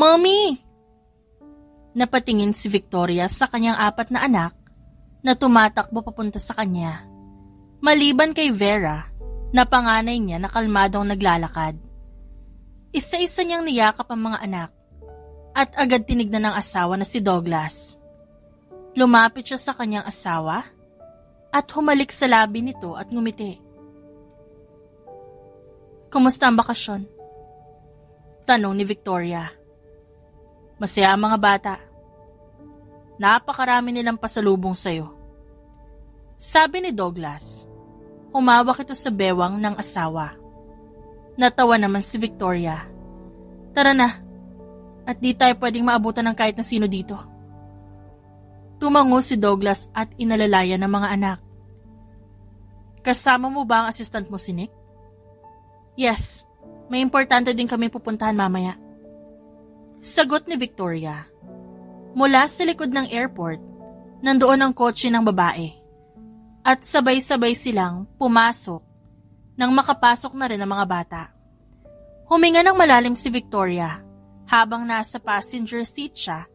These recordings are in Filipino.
Mommy! Napatingin si Victoria sa kanyang 4 na anak na tumatakbo papunta sa kanya. Maliban kay Vera, na panganay niya na kalmadong naglalakad. Isa-isa niyang niyakap ang mga anak at agad tinignan ng asawa na si Douglas. Lumapit siya sa kanyang asawa at humalik sa labi nito at ngumiti. Kumusta ang bakasyon? Tanong ni Victoria. Masaya ang mga bata. Napakarami nilang pasalubong sa'yo. Sabi ni Douglas. Humawak ito sa bewang ng asawa. Natawa naman si Victoria. Tara na, at di tayo pwedeng maabutan ng kahit na sino dito. Tumango si Douglas at inalalaya ng mga anak. Kasama mo ba ang assistant mo si Nick? Yes, may importante din kami pupuntahan mamaya. Sagot ni Victoria. Mula sa likod ng airport, nandoon ang kotse ng babae. At sabay-sabay silang pumasok nang makapasok na rin ang mga bata. Huminga ng malalim si Victoria habang nasa passenger seat siya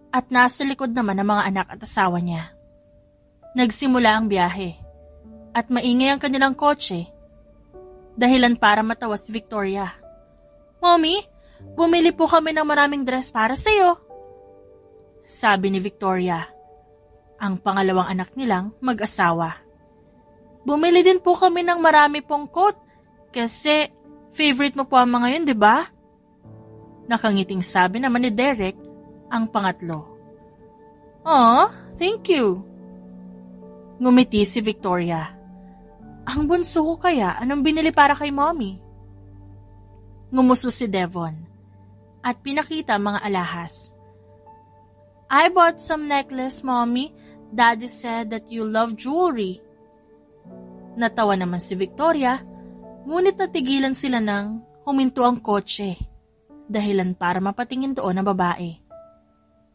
at nasa likod naman ng mga anak at asawa niya. Nagsimula ang biyahe at maingay ang kanilang kotse dahilan para matawa si Victoria. Mommy, bumili po kami ng maraming dress para sa'yo. Sabi ni Victoria, ang pangalawang anak nilang mag-asawa. Bumili din po kami ng marami pong coat kasi favorite mo po ang mga yun, di ba? Nakangiting sabi naman ni Derek, ang pangatlo. Oh, thank you. Ngumiti si Victoria. Ang bunso ko kaya, anong binili para kay mommy? Ngumuso si Devon at pinakita ang mga alahas. I bought some necklace, mommy. Daddy said that you love jewelry. Natawa naman si Victoria, ngunit natigilan sila nang huminto ang kotse, dahilan para mapatingin doon ang babae.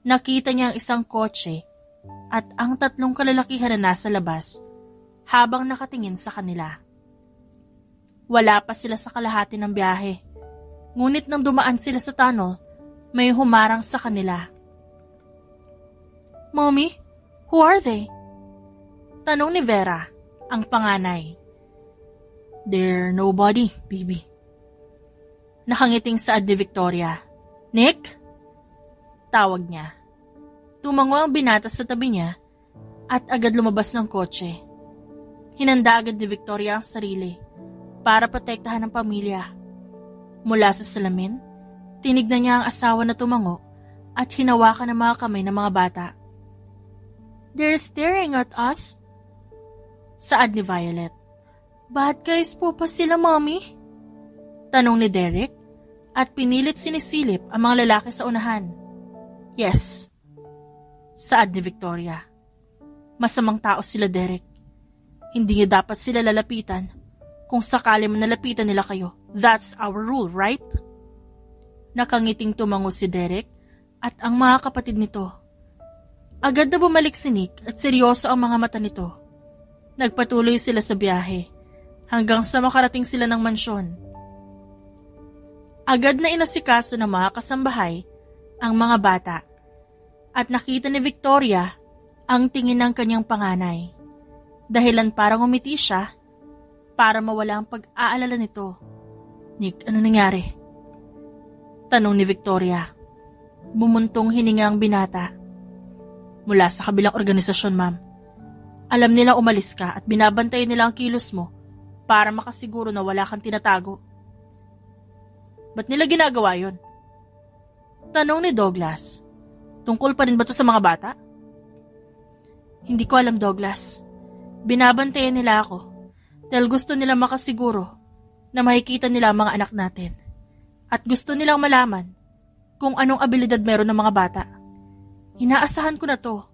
Nakita niya ang isang kotse at ang 3 kalalakihan na nasa labas habang nakatingin sa kanila. Wala pa sila sa kalahati ng biyahe, ngunit nang dumaan sila sa tunnel, may humarang sa kanila. Mommy, who are they? Tanong ni Vera, ang panganay. They're nobody, baby. Nakangiting saad ni Victoria. Nick? Tawag niya. Tumango ang binata sa tabi niya at agad lumabas ng kotse. Hinanda agad ni Victoria ang sarili para protektahan ang pamilya. Mula sa salamin, tinignan niya ang asawa na tumango at hinawakan ang mga kamay ng mga bata. They're staring at us. Saad ni Violet. Bad guys po pa sila, mommy? Tanong ni Derek at pinilit sinisilip ang mga lalaki sa unahan. Yes. Saad ni Victoria. Masamang tao sila, Derek. Hindi niyo dapat sila lalapitan. Kung sakali man nalapitan nila kayo, that's our rule, right? Nakangiting tumango si Derek at ang mga kapatid nito. Agad na bumalik si Nick at seryoso ang mga mata nito. Nagpatuloy sila sa biyahe hanggang sa makarating sila ng mansyon. Agad na inasikaso ng mga kasambahay ang mga bata at nakita ni Victoria ang tingin ng kanyang panganay. Dahilan para ngumiti siya para mawala ang pag-aalala nito. Nick, ano nangyari? Tanong ni Victoria. Bumuntong hininga ang binata. Mula sa kabilang organisasyon, ma'am. Alam nila umalis ka at binabantayan nila ang kilos mo para makasiguro na wala kang tinatago. Ba't nila ginagawa yun? Tanong ni Douglas. Tungkol pa rin ba to sa mga bata? Hindi ko alam, Douglas. Binabantayan nila ako dahil gusto nila makasiguro na makikita nila ang mga anak natin at gusto nilang malaman kung anong abilidad meron ng mga bata. Inaasahan ko na to,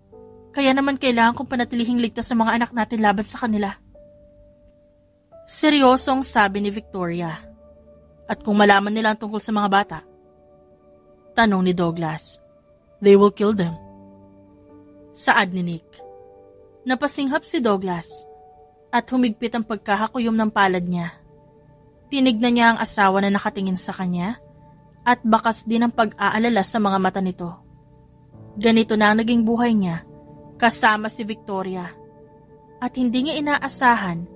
kaya naman kailangan kong panatilihing ligtas sa mga anak natin laban sa kanila. Seryosong sabi ni Victoria. At kung malaman nila ang tungkol sa mga bata? Tanong ni Douglas. They will kill them. Saad ni Nick. Napasinghap si Douglas at humigpit ang pagkakakuyom ng palad niya. Tinignan niya ang asawa na nakatingin sa kanya at bakas din ang pag-aalala sa mga mata nito. Ganito na ang naging buhay niya kasama si Victoria at hindi niya inaasahan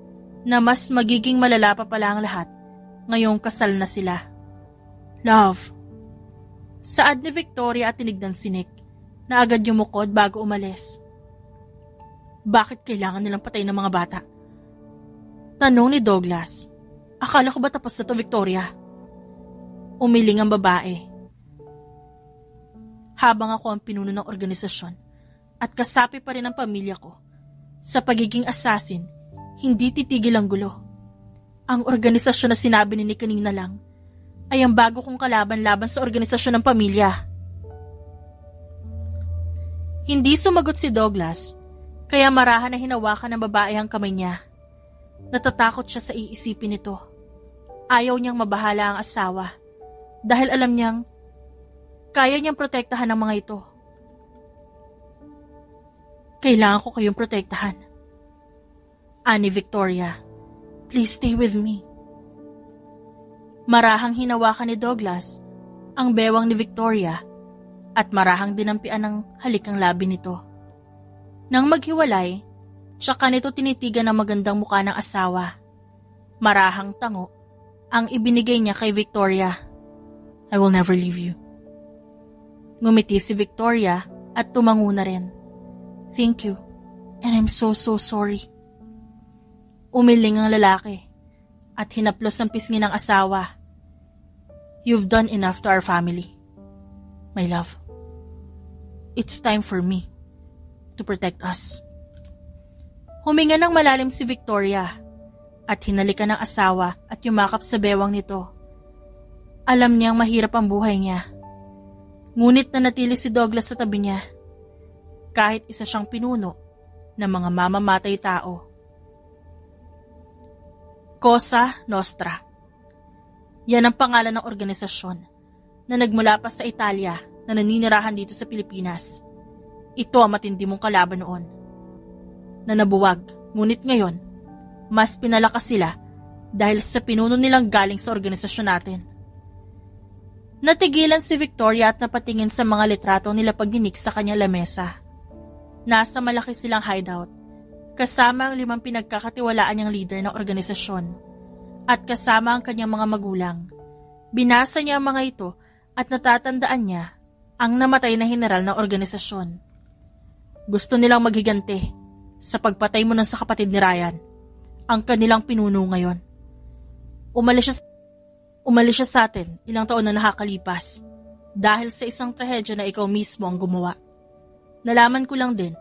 na mas magiging malala pa pala ang lahat ngayong kasal na sila. Love. Saad ni Victoria at tinignan si Nick na agad yumukod bago umalis. Bakit kailangan nilang patayin ng mga bata? Tanong ni Douglas. Akala ko ba tapos na to, Victoria? Umiling ang babae. Habang ako ang pinuno ng organisasyon at kasapi pa rin ang pamilya ko, sa pagiging assassin, hindi titigil ang gulo. Ang organisasyon na sinabi ni Nick kanina lang ay ang bago kong kalaban laban sa organisasyon ng pamilya. Hindi sumagot si Douglas, kaya marahan na hinawakan ng babae ang kamay niya. Natatakot siya sa iisipin nito. Ayaw niyang mabahala ang asawa dahil alam niyang kaya niyang protektahan ang mga ito. Kailangan ko kayong protektahan. Ani Victoria, please stay with me. Marahang hinawakan ni Douglas ang bewang ni Victoria at marahang dinampian ng halik ang labi nito. Nang maghiwalay, tsaka nito tinitigan ang magandang mukha ng asawa. Marahang tango ang ibinigay niya kay Victoria. I will never leave you. Ngumiti si Victoria at tumango na rin. Thank you, and I'm so sorry. Umiling ang lalaki at hinaplos ang pisngi ng asawa. You've done enough to our family. My love, it's time for me to protect us. Huminga ng malalim si Victoria at hinalikan ng asawa at yumakap sa bewang nito. Alam niyang mahirap ang buhay niya. Ngunit nanatili si Douglas sa tabi niya. Kahit isa siyang pinuno ng mga mamamatay tao. Cosa Nostra. Yan ang pangalan ng organisasyon na nagmula pa sa Italia na naninirahan dito sa Pilipinas. Ito ang matindi mong kalaban noon. Na nabuwag, ngunit ngayon, mas pinalakas sila dahil sa pinuno nilang galing sa organisasyon natin. Natigilan si Victoria at napatingin sa mga litrato nila pagdinig sa kanyang lamesa. Nasa malaki silang hideout, kasama ang 5 pinagkakatiwalaan niyang leader ng organisasyon, at kasama ang kanyang mga magulang. Binasa niya ang mga ito at natatandaan niya ang namatay na general ng organisasyon. Gusto nilang maghiganti sa pagpatay mo sa kapatid ni Ryan, ang kanilang pinuno ngayon. Umalis siya sa atin ilang taon na nakakalipas dahil sa isang trahedya na ikaw mismo ang gumawa. Nalaman ko lang din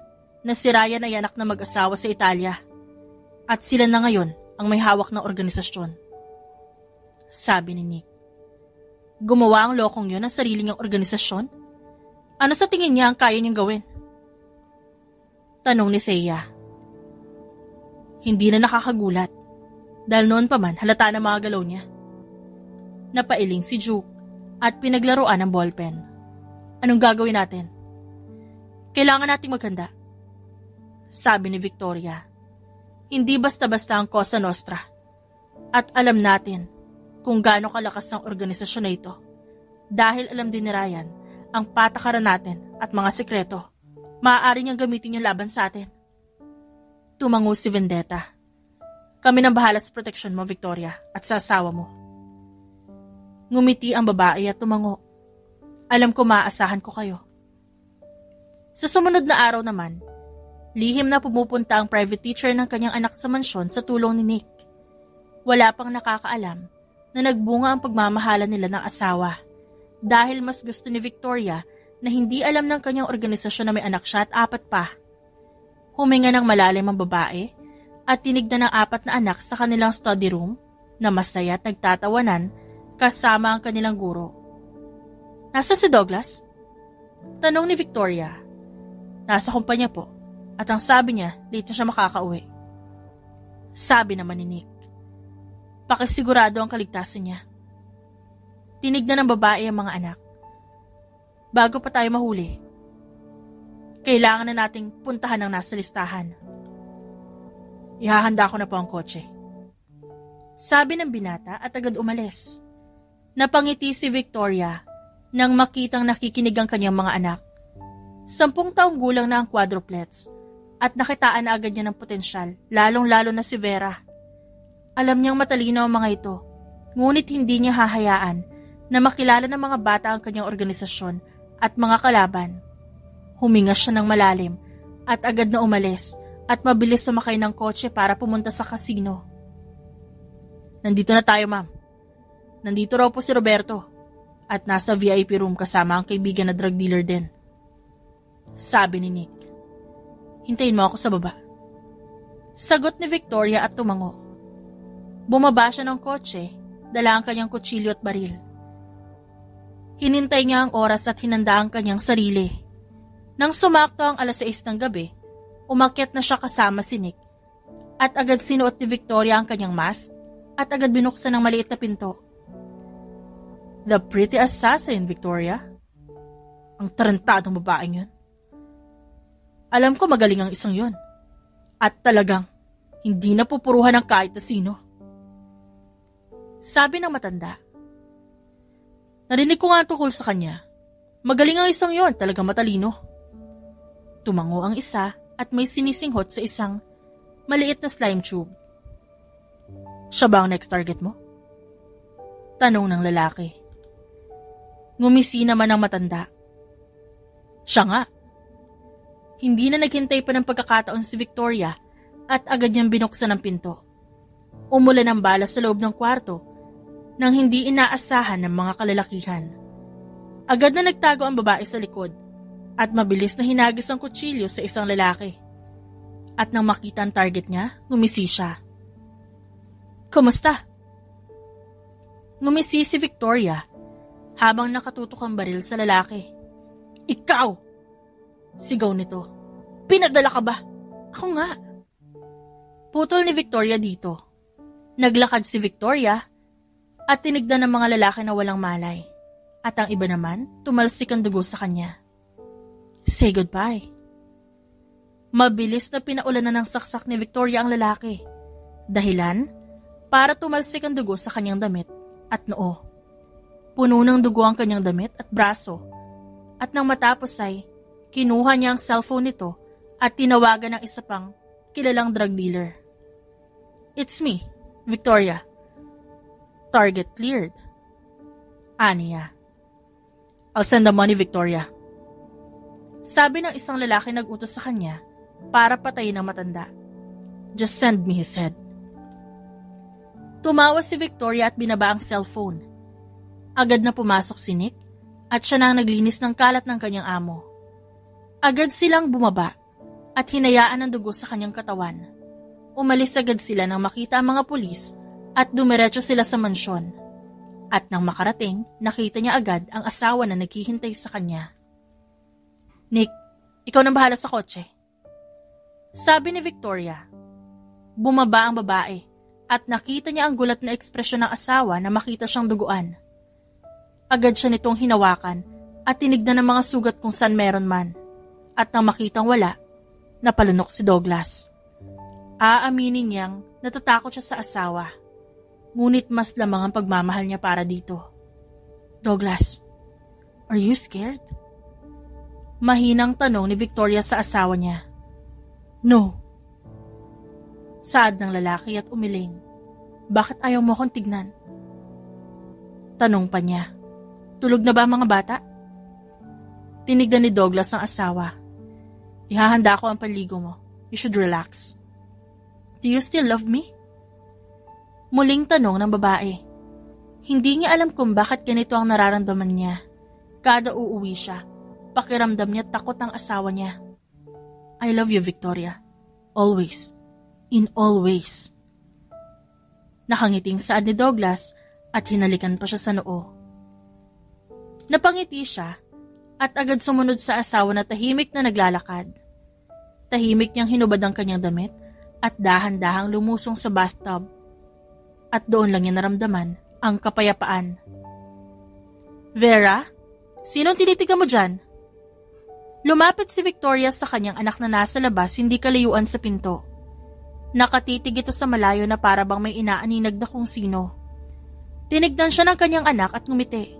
na si Ryan ay anak na mag-asawa sa Italia at sila na ngayon ang may hawak ng organisasyon. Sabi ni Nick. Gumawa ang lokong yun ng sarili niyang organisasyon? Ano sa tingin niya ang kaya niyang gawin? Tanong ni Thea. Hindi na nakakagulat dahil noon pa man halata na mga galaw niya. Napailing si Duke at pinaglaruan ng ballpen. Anong gagawin natin? Kailangan nating maghanda. Sabi ni Victoria. Hindi basta-basta ang Cosa Nostra. At alam natin kung gaano kalakas ang organisasyon na ito. Dahil alam din ni Ryan ang patakaran natin at mga sekreto. Maaari niyang gamitin yung laban sa atin. Tumango si Vendetta. Kami nang bahala sa proteksyon mo, Victoria, at sa asawa mo. Ngumiti ang babae at tumango. Alam ko maaasahan ko kayo. Sa sumunod na araw naman, lihim na pumupunta ang private teacher ng kanyang anak sa mansyon sa tulong ni Nick. Wala pang nakakaalam na nagbunga ang pagmamahalan nila ng asawa dahil mas gusto ni Victoria na hindi alam ng kanyang organisasyon na may anak siya at 4 pa. Huminga ng malalim ang babae at tinignan ng 4 na anak sa kanilang study room na masaya at nagtatawanan kasama ang kanilang guro. Nasa si Douglas? Tanong ni Victoria. Nasa kumpanya po at ang sabi niya late na siya makakauwi. Sabi naman ni Nick. Pakisigurado ang kaligtasan niya. Tinignan ng babae ang mga anak. Bago pa tayo mahuli, kailangan na nating puntahan ang nasa listahan. Ihahanda ko na po ang kotse. Sabi ng binata at agad umalis. Napangiti si Victoria nang makitang nakikinig ang kanyang mga anak. 10 taong gulang na ang quadruplets at nakitaan na agad niya ng potensyal, lalong-lalo na si Vera. Alam niyang matalino ang mga ito, ngunit hindi niya hahayaan na makilala ng mga bata ang kanyang organisasyon at mga kalaban. Huminga siya ng malalim at agad na umalis at mabilis sumakay ng kotse para pumunta sa kasino. Nandito na tayo, ma'am. Nandito raw po si Roberto at nasa VIP room kasama ang kaibigan na drug dealer din. Sabi ni Nick. Hintayin mo ako sa baba. Sagot ni Victoria at tumango. Bumaba siya ng kotse, dala ang kanyang kutsilyo at baril. Hinintay niya ang oras at hinanda ang kanyang sarili. Nang sumakto ang 6:00 ng gabi, umakyat na siya kasama si Nick at agad sinuot ni Victoria ang kanyang mask at agad binuksan ng maliit na pinto. The pretty assassin, Victoria. Ang tarantadong babaeng yun. Alam ko magaling ang isang yun. At talagang hindi na pupuruhan ng kahit na sino. Sabi ng matanda. Narinig ko nga tungkol sa kanya. Magaling ang isang yon, talagang matalino. Tumango ang isa at may sinisinghot sa isang maliit na slime tube. Siya ba ang next target mo? Tanong ng lalaki. Ngumisi naman ang matanda. Siya nga. Hindi na naghintay pa ng pagkakataon si Victoria at agad niyang binuksan ang pinto. Umulan ng bala sa loob ng kwarto nang hindi inaasahan ng mga kalalakihan. Agad na nagtago ang babae sa likod at mabilis na hinagis ang kutsilyo sa isang lalaki. At nang makita ang target niya, ngumisi siya. Kumusta? Ngumisi si Victoria habang nakatutok ang baril sa lalaki. Ikaw! Sigaw nito. Pinadala ka ba? Ako nga. Putol ni Victoria dito. Naglakad si Victoria at tinignan ng mga lalaki na walang malay. At ang iba naman, tumalsik ang dugo sa kanya. Say goodbye. Mabilis na pinaulanan ng saksak ni Victoria ang lalaki. Dahilan, para tumalsik ang dugo sa kanyang damit at noo. Puno ng dugo ang kanyang damit at braso. At nang matapos ay, kinuha niya ang cellphone nito at tinawagan ng isa pang kilalang drug dealer. It's me, Victoria. Target cleared. Aniya. I'll send the money, Victoria. Sabi ng isang lalaki nag-utos sa kanya para patayin ang matanda. Just send me his head. Tumawa si Victoria at binaba ang cellphone. Agad na pumasok si Nick at siya na naglinis ng kalat ng kanyang amo. Agad silang bumaba at hinayaan ang dugo sa kanyang katawan. Umalis agad sila nang makita ang mga pulis at dumiretso sila sa mansyon. At nang makarating, nakita niya agad ang asawa na naghihintay sa kanya. Nick, ikaw nang bahala sa kotse. Sabi ni Victoria. Bumaba ang babae at nakita niya ang gulat na ekspresyon ng asawa na makita siyang duguan. Agad siya nitong hinawakan at tinignan ng mga sugat kung saan meron man. At nang makitang wala, napalunok si Douglas. Aaminin niyang natatakot siya sa asawa. Ngunit mas lamang ang pagmamahal niya para dito. Douglas, are you scared? Mahinang tanong ni Victoria sa asawa niya. No. Saad ng lalaki at umiling. Bakit ayaw mo akong tignan? Tanong pa niya. Tulog na ba ang mga bata? Tinignan ni Douglas ang asawa. Ihahanda ko ang panligo mo. You should relax. Do you still love me? Muling tanong ng babae. Hindi niya alam kung bakit ganito ang nararamdaman niya. Kada uuwi siya, pakiramdam niya takot ang asawa niya. I love you, Victoria. Always. In all ways. Nakangiting saad ni Douglas at hinalikan pa siya sa noo. Napangiti siya at agad sumunod sa asawa na tahimik na naglalakad. Tahimik niyang hinubad ang kanyang damit at dahan-dahang lumusong sa bathtub. At doon lang niya naramdaman ang kapayapaan. Vera, sinong tinitigan mo dyan? Lumapit si Victoria sa kanyang anak na nasa labas hindi kalayuan sa pinto. Nakatitig ito sa malayo na para bang may inaaninag na kung sino. Tinignan siya ng kanyang anak at ngumiti.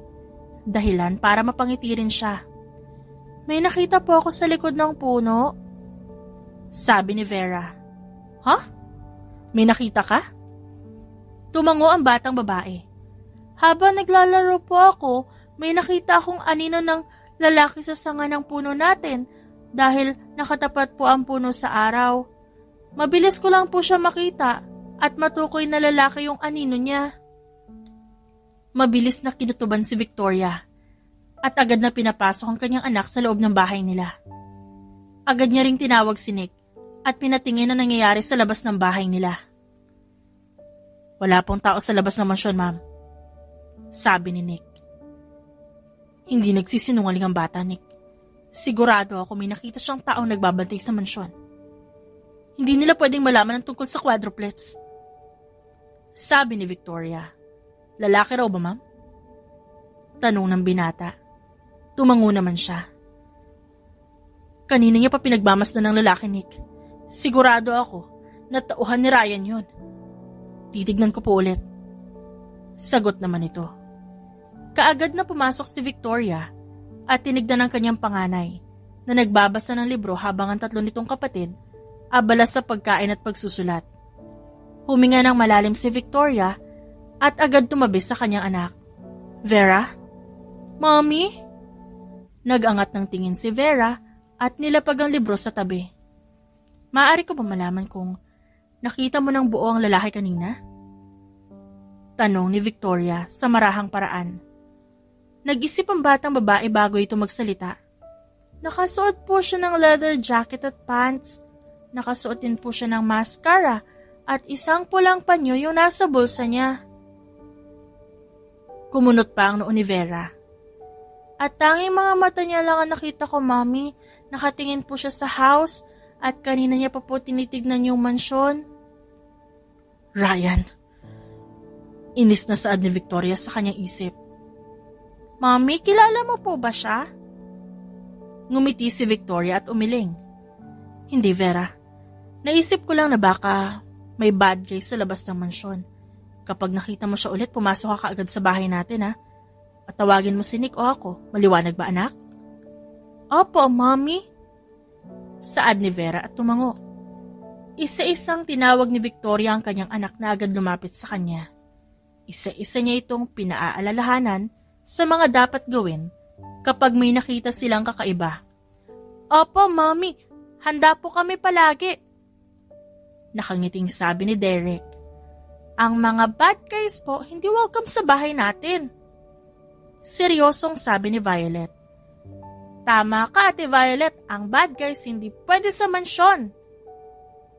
Dahilan para mapangiti rin siya. May nakita po ako sa likod ng puno. Sabi ni Vera. Ha? May nakita ka? Tumango ang batang babae. Habang naglalaro po ako, may nakita akong anino ng lalaki sa sanga ng puno natin dahil nakatapat po ang puno sa araw. Mabilis ko lang po siya makita at matukoy na lalaki yung anino niya. Mabilis na kinutuban si Victoria at agad na pinapasok ang kanyang anak sa loob ng bahay nila. Agad niya ring tinawag si Nick at pinatingin na nangyayari sa labas ng bahay nila. Wala pong tao sa labas ng mansyon, ma'am. Sabi ni Nick. Hindi nagsisinungaling ang bata, Nick. Sigurado ako may nakita siyang taong nagbabantay sa mansyon. Hindi nila pwedeng malaman ang tungkol sa quadruplets. Sabi ni Victoria. Lalaki raw ba, ma'am? Tanong ng binata. Tumango naman siya. Kanina niya pa pinagmamasdan ng lalaki, Nick. Sigurado ako na tauhan ni Ryan yun. Titignan ko po ulit. Sagot naman ito. Kaagad na pumasok si Victoria at tinignan ng kanyang panganay na nagbabasa ng libro habang ang tatlo nitong kapatid abala sa pagkain at pagsusulat. Huminga ng malalim si Victoria at agad tumabi sa kanyang anak. Vera? Mommy? Nag-angat ng tingin si Vera at nilapag ang libro sa tabi. Maaari ko ba malaman kung nakita mo ng buo ang lalaki kanina? Tanong ni Victoria sa marahang paraan. Nag-isip ang batang babae bago ito magsalita. Nakasuot po siya ng leather jacket at pants. Nakasuot din po siya ng mascara at isang pulang panyo yung nasa bulsa niya. Kumunot pa ang noo ni Vera. At tanging mga mata niya lang ang nakita ko, Mommy. Nakatingin po siya sa house at kanina niya pa po tinitignan yung mansyon. Ryan. Inis na saad ni Victoria sa kanyang isip. Mommy, kilala mo po ba siya? Ngumiti si Victoria at umiling. Hindi, Vera. Naisip ko lang na baka may bad guy sa labas ng mansyon. Kapag nakita mo siya ulit, pumasok ka kaagad sa bahay natin, ha? At tawagin mo si Nick o ako. Maliwanag ba, anak? Opo, Mommy. Saad ni Vera at tumango. Isa-isang tinawag ni Victoria ang kanyang anak na agad lumapit sa kanya. Isa-isa niya itong pinaaalalahanan sa mga dapat gawin kapag may nakita silang kakaiba. Opo, Mommy. Handa po kami palagi. Nakangiting sabi ni Derek. Ang mga bad guys po hindi welcome sa bahay natin. Seryosong sabi ni Violet. Tama ka, Ate Violet. Ang bad guys hindi pwede sa mansyon.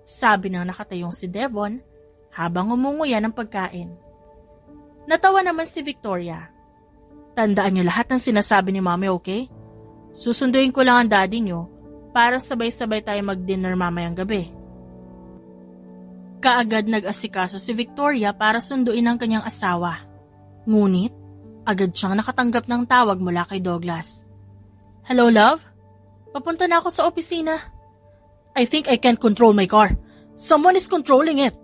Sabi ng nakatayong si Devon habang umunguya ng pagkain. Natawa naman si Victoria. Tandaan niyo lahat ng sinasabi ni Mommy, okay? Susunduin ko lang ang daddy niyo para sabay-sabay tayo mag-dinner mamayang gabi. Kaagad nag-asikaso si Victoria para sunduin ang kanyang asawa. Ngunit, agad siyang nakatanggap ng tawag mula kay Douglas. Hello, love? Papunta na ako sa opisina. I think I can't control my car. Someone is controlling it.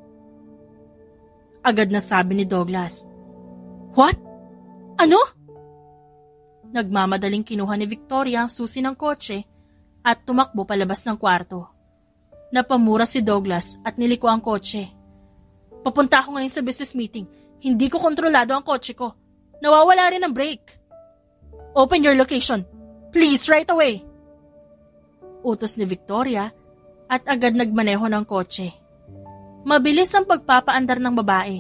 Agad na sabi ni Douglas. What? Ano? Nagmamadaling kinuha ni Victoria ang susi ng kotse at tumakbo palabas ng kwarto. Napamura si Douglas at niliko ang kotse. Papunta ako ngayon sa business meeting. Hindi ko kontrolado ang kotse ko. Nawawala rin ang brake. Open your location. Please, right away. Utos ni Victoria at agad nagmaneho ng kotse. Mabilis ang pagpapaandar ng babae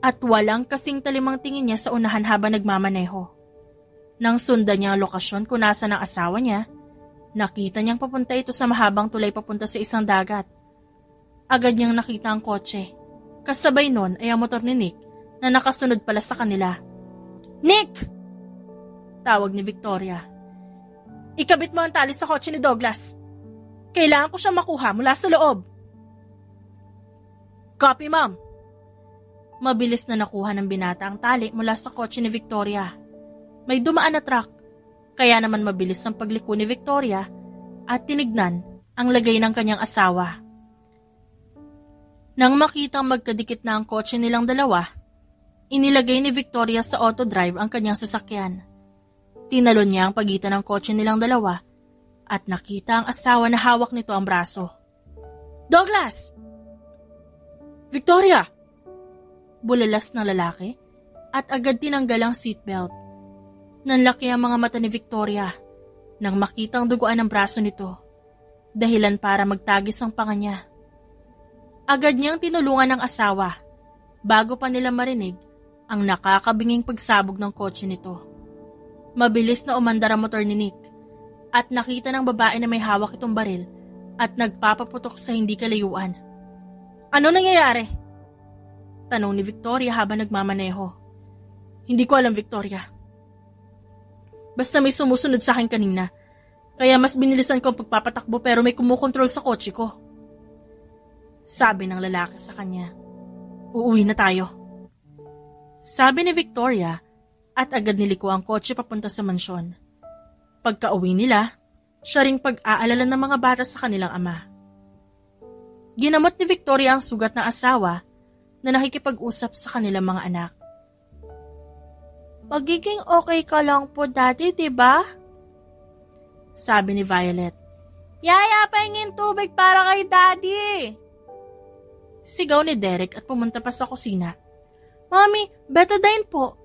at walang kasing talimang tingin niya sa unahan habang nagmamaneho. Nang sundan niya ang lokasyon kung nasa ng asawa niya, nakita niyang papunta ito sa mahabang tulay papunta sa isang dagat. Agad niyang nakita ang kotse. Kasabay nun ay ang motor ni Nick na nakasunod pala sa kanila. Nick! Tawag ni Victoria. Ikabit mo ang tali sa kotse ni Douglas. Kailangan ko siyang makuha mula sa loob. Copy, Ma'am. Mabilis na nakuha ng binata ang tali mula sa kotse ni Victoria. May dumaan na truck. Kaya naman mabilis ang pagliko ni Victoria at tinignan ang lagay ng kanyang asawa. Nang makitang magkadikit na ang kotse nilang dalawa, Inilagay ni Victoria sa auto-drive ang kanyang sasakyan. Tinalon niya ang pagitan ng kotse nilang dalawa at nakita ang asawa na hawak nito ang braso. Douglas! Victoria! Bulalas ng lalaki at agad tinanggal ang seatbelt. Nanlaki ang mga mata ni Victoria nang makitang duguan ang braso nito, dahilan para magtagis ang panga niya. Agad niyang tinulungan ang asawa bago pa nila marinig ang nakakabinging pagsabog ng kotse nito. Mabilis na umandar ang motor ni Nick at nakita ng babae na may hawak itong baril at nagpapaputok sa hindi kalayuan. Ano nangyayari? Tanong ni Victoria habang nagmamaneho. Hindi ko alam, Victoria. Basta may sumusunod sa akin kanina, kaya mas binilisan ko ang pagpapatakbo pero may kumukontrol sa kotse ko. Sabi ng lalaki sa kanya. Uuwi na tayo. Sabi ni Victoria at agad niliko ang kotse papunta sa mansyon. Pagka-uwi nila, siya ring pag-aalala ng mga bata sa kanilang ama. Ginamot ni Victoria ang sugat ng asawa na nakikipag-usap sa kanilang mga anak. Magiging okay ka lang po, Daddy, diba? Sabi ni Violet. Yaya, pahingin tubig para kay Daddy! Sigaw ni Derek at pumunta pa sa kusina. Mami, betadine po.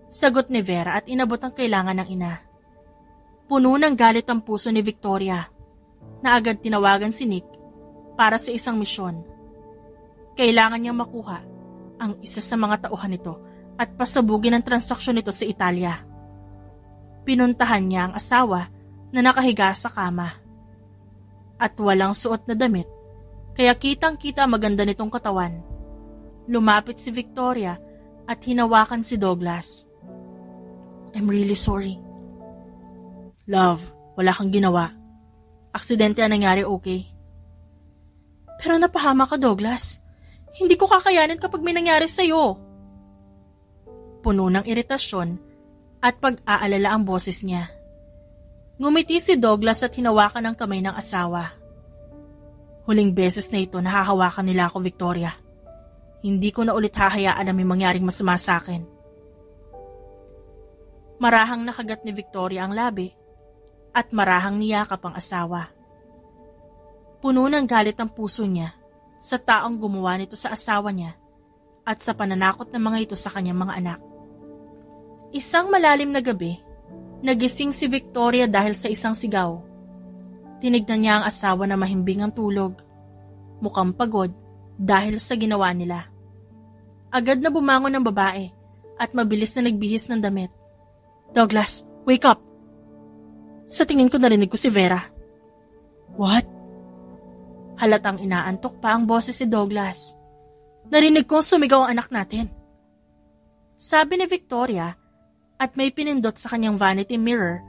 Sagot ni Vera at inabot ang kailangan ng ina. Puno ng galit ang puso ni Victoria na agad tinawagan si Nick para sa isang misyon. Kailangan niyang makuha ang isa sa mga tauhan nito at pasabugin ang transaksyon nito sa Italia. Pinuntahan niya ang asawa na nakahiga sa kama at walang suot na damit, kaya kitang-kita maganda nitong katawan. Lumapit si Victoria at hinawakan si Douglas. I'm really sorry. Love, wala kang ginawa. Aksidente ang nangyari, okay? Pero napahama ka, Douglas. Hindi ko kakayanin kapag may nangyari sa'yo. Puno ng iritasyon at pag-aalala ang boses niya. Ngumiti si Douglas at hinawakan ang kamay ng asawa. Huling beses na ito nahahawakan nila ako, Victoria. Hindi ko na ulit hahayaan na may mangyaring masama sa akin. Marahang nakagat ni Victoria ang labi at marahang niyakap ang asawa. Puno ng galit ang puso niya sa taong gumawa nito sa asawa niya at sa pananakot ng mga ito sa kanyang mga anak. Isang malalim na gabi, nagising si Victoria dahil sa isang sigaw. Tinignan niya ang asawa na mahimbing ang tulog. Mukhang pagod dahil sa ginawa nila. Agad na bumangon ang babae at mabilis na nagbihis ng damit. Douglas, wake up! Sa tingin ko narinig ko si Vera. What? Halatang inaantok pa ang boses si Douglas. Narinig kong sumigaw ang anak natin. Sabi ni Victoria at may pinindot sa kanyang vanity mirror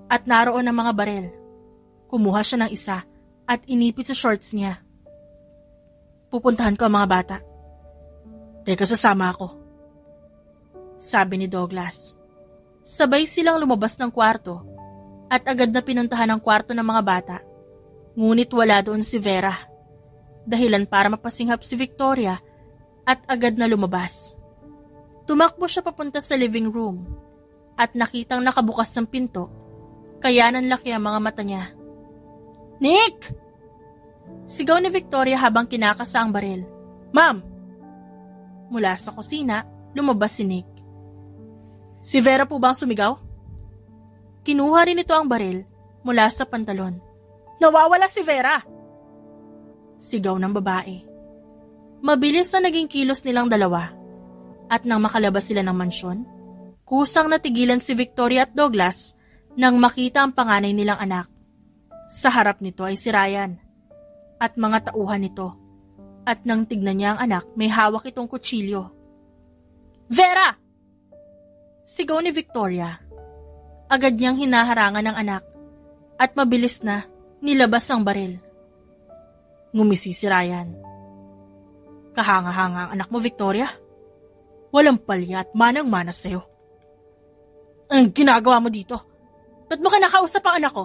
at naroon ang mga barel. Kumuha siya ng isa at inipit sa shorts niya. Pupuntahan ko ang mga bata. Teka, sasama ako. Sabi ni Douglas. Sabay silang lumabas ng kwarto at agad na pinuntahan ang kwarto ng mga bata. Ngunit wala doon si Vera. Dahilan para mapasinghap si Victoria at agad na lumabas. Tumakbo siya papunta sa living room at nakitang nakabukas ang pinto, kaya nanlaki ang mga mata niya. Nick! Sigaw ni Victoria habang kinakasa ang baril. Ma'am! Mula sa kusina, lumabas si Nick. Si Vera po ba ang sumigaw? Kinuha rin ito ang baril mula sa pantalon. Nawawala si Vera! Sigaw ng babae. Mabilis na naging kilos nilang dalawa. At nang makalabas sila ng mansyon, kusang natigilan si Victoria at Douglas nang makita ang panganay nilang anak. Sa harap nito ay si Ryan at mga tauhan nito. At nang tignan niya ang anak, may hawak itong kutsilyo. Vera! Sigaw ni Victoria. Agad niyang hinaharangan ang anak at mabilis na nilabas ang baril. Ngumisi si Ryan. Kahanga-hanga ang anak mo, Victoria. Walang palya at manang-mana sa'yo. Anong ginagawa mo dito? Ba't mo kinakausap ang anak ko?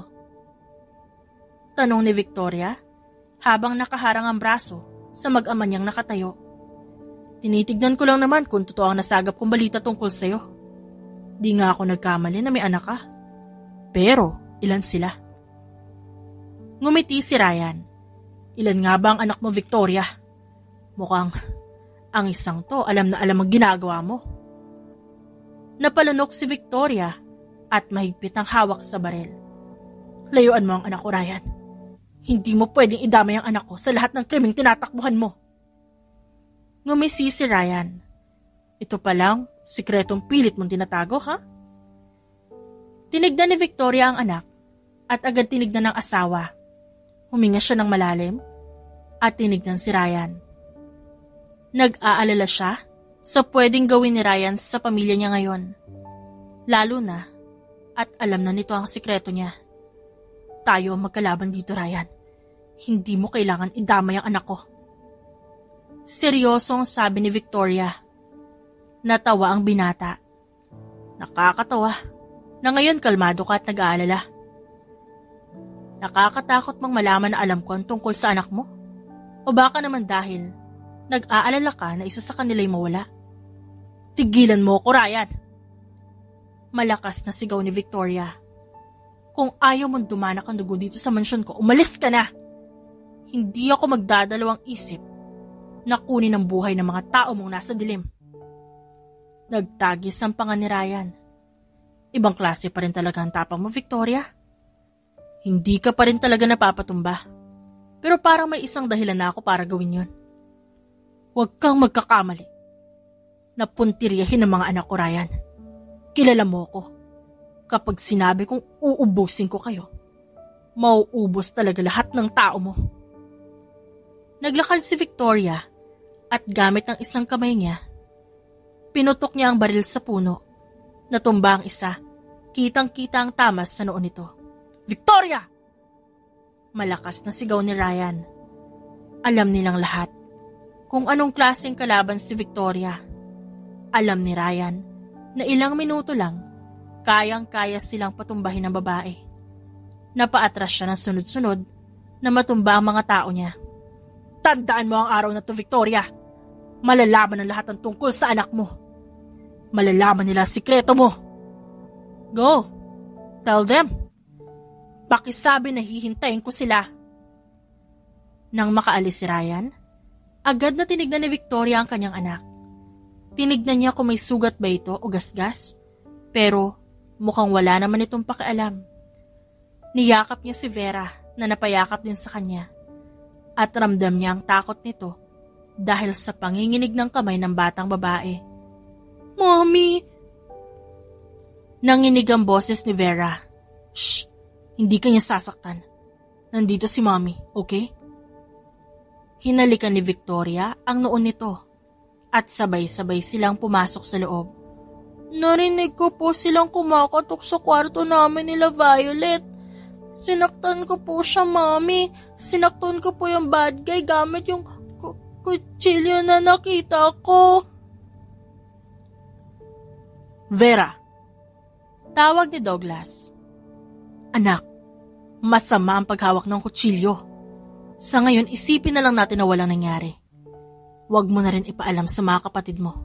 Tanong ni Victoria habang nakaharang ang braso sa mag-ama niyang nakatayo. Tinitignan ko lang naman kung totoo ang nasagap kong balita tungkol sa'yo. Di nga ako nagkamali na may anak ka. Pero, ilan sila? Ngumiti si Ryan. Ilan nga ba ang anak mo, Victoria? Mukhang, ang isang to alam na alam ang ginagawa mo. Napalunok si Victoria at mahigpit ang hawak sa baril. Layuan mo ang anak ko, Ryan. Hindi mo pwedeng idamay ang anak ko sa lahat ng krimeng tinatakbuhan mo. Ngumisi si Ryan. Ito palang sikretong pilit mong tinatago, ha? Tinignan ni Victoria ang anak at agad tinignan ng asawa. Huminga siya ng malalim at tinignan si Ryan. Nag-aalala siya sa pwedeng gawin ni Ryan sa pamilya niya ngayon. Lalo na at alam na nito ang sikreto niya. Tayo ang magkalaban dito, Ryan. Hindi mo kailangan idamay ang anak ko. Seryosong sabi ni Victoria. Natawa ang binata. Nakakatawa na ngayon kalmado ka at nag-aalala. Nakakatakot mang malaman na alam ko ang tungkol sa anak mo? O baka naman dahil nag-aalala ka na isa sa kanila'y mawala? Tigilan mo ko, Ryan! Malakas na sigaw ni Victoria. Kung ayaw mong dumanak ang dugo dito sa mansyon ko, umalis ka na! Hindi ako magdadalawang isip na kunin ang buhay ng mga tao mong nasa dilim. Nagtagis ang panga ni Ryan. Ibang klase pa rin talaga ang tapang mo, Victoria. Hindi ka pa rin talaga napapatumba. Pero parang may isang dahilan na ako para gawin yon. Huwag kang magkakamali. Napuntiryahin ang mga anak ko, Ryan. Kilala mo ko. Kapag sinabi kong uubusin ko kayo, mauubos talaga lahat ng tao mo. Naglakad si Victoria at gamit ang isang kamay niya, pinutok niya ang baril sa puno. Natumba ang isa. Kitang-kita ang tamas sa noon nito. Victoria! Malakas na sigaw ni Ryan. Alam nilang lahat kung anong klaseng kalaban si Victoria. Alam ni Ryan na ilang minuto lang, kayang-kaya silang patumbahin ng babae. Napaatras siya ng sunod-sunod na matumba ang mga tao niya. Tandaan mo ang araw na to, Victoria. Malalaman ang lahat ng tungkol sa anak mo. Malalaman nila ang sikreto mo. Go. Tell them. Pakisabi na hihintayin ko sila. Nang makaalis si Ryan, agad na tinignan ni Victoria ang kanyang anak. Tinignan niya kung may sugat ba ito o gasgas, pero mukhang wala naman itong pakialam. Niyakap niya si Vera na napayakap din sa kanya at ramdam niya ang takot nito dahil sa panginginig ng kamay ng batang babae. Mommy! Nanginig ang boses ni Vera. Shh! Hindi ka niya sasaktan. Nandito si Mommy, okay? Hinalikan ni Victoria ang noon nito at sabay-sabay silang pumasok sa loob. Narinig ko po silang kumakatok sa kwarto namin nila Violet. Sinaktan ko po siya, Mommy. Sinaktan ko po yung bad guy gamit yung kutsilyo na nakita ko. Vera. Tawag ni Douglas. Anak, masama ang paghawak ng kutsilyo. Sa ngayon, isipin na lang natin na walang nangyari. Huwag mo na rin ipaalam sa mga kapatid mo.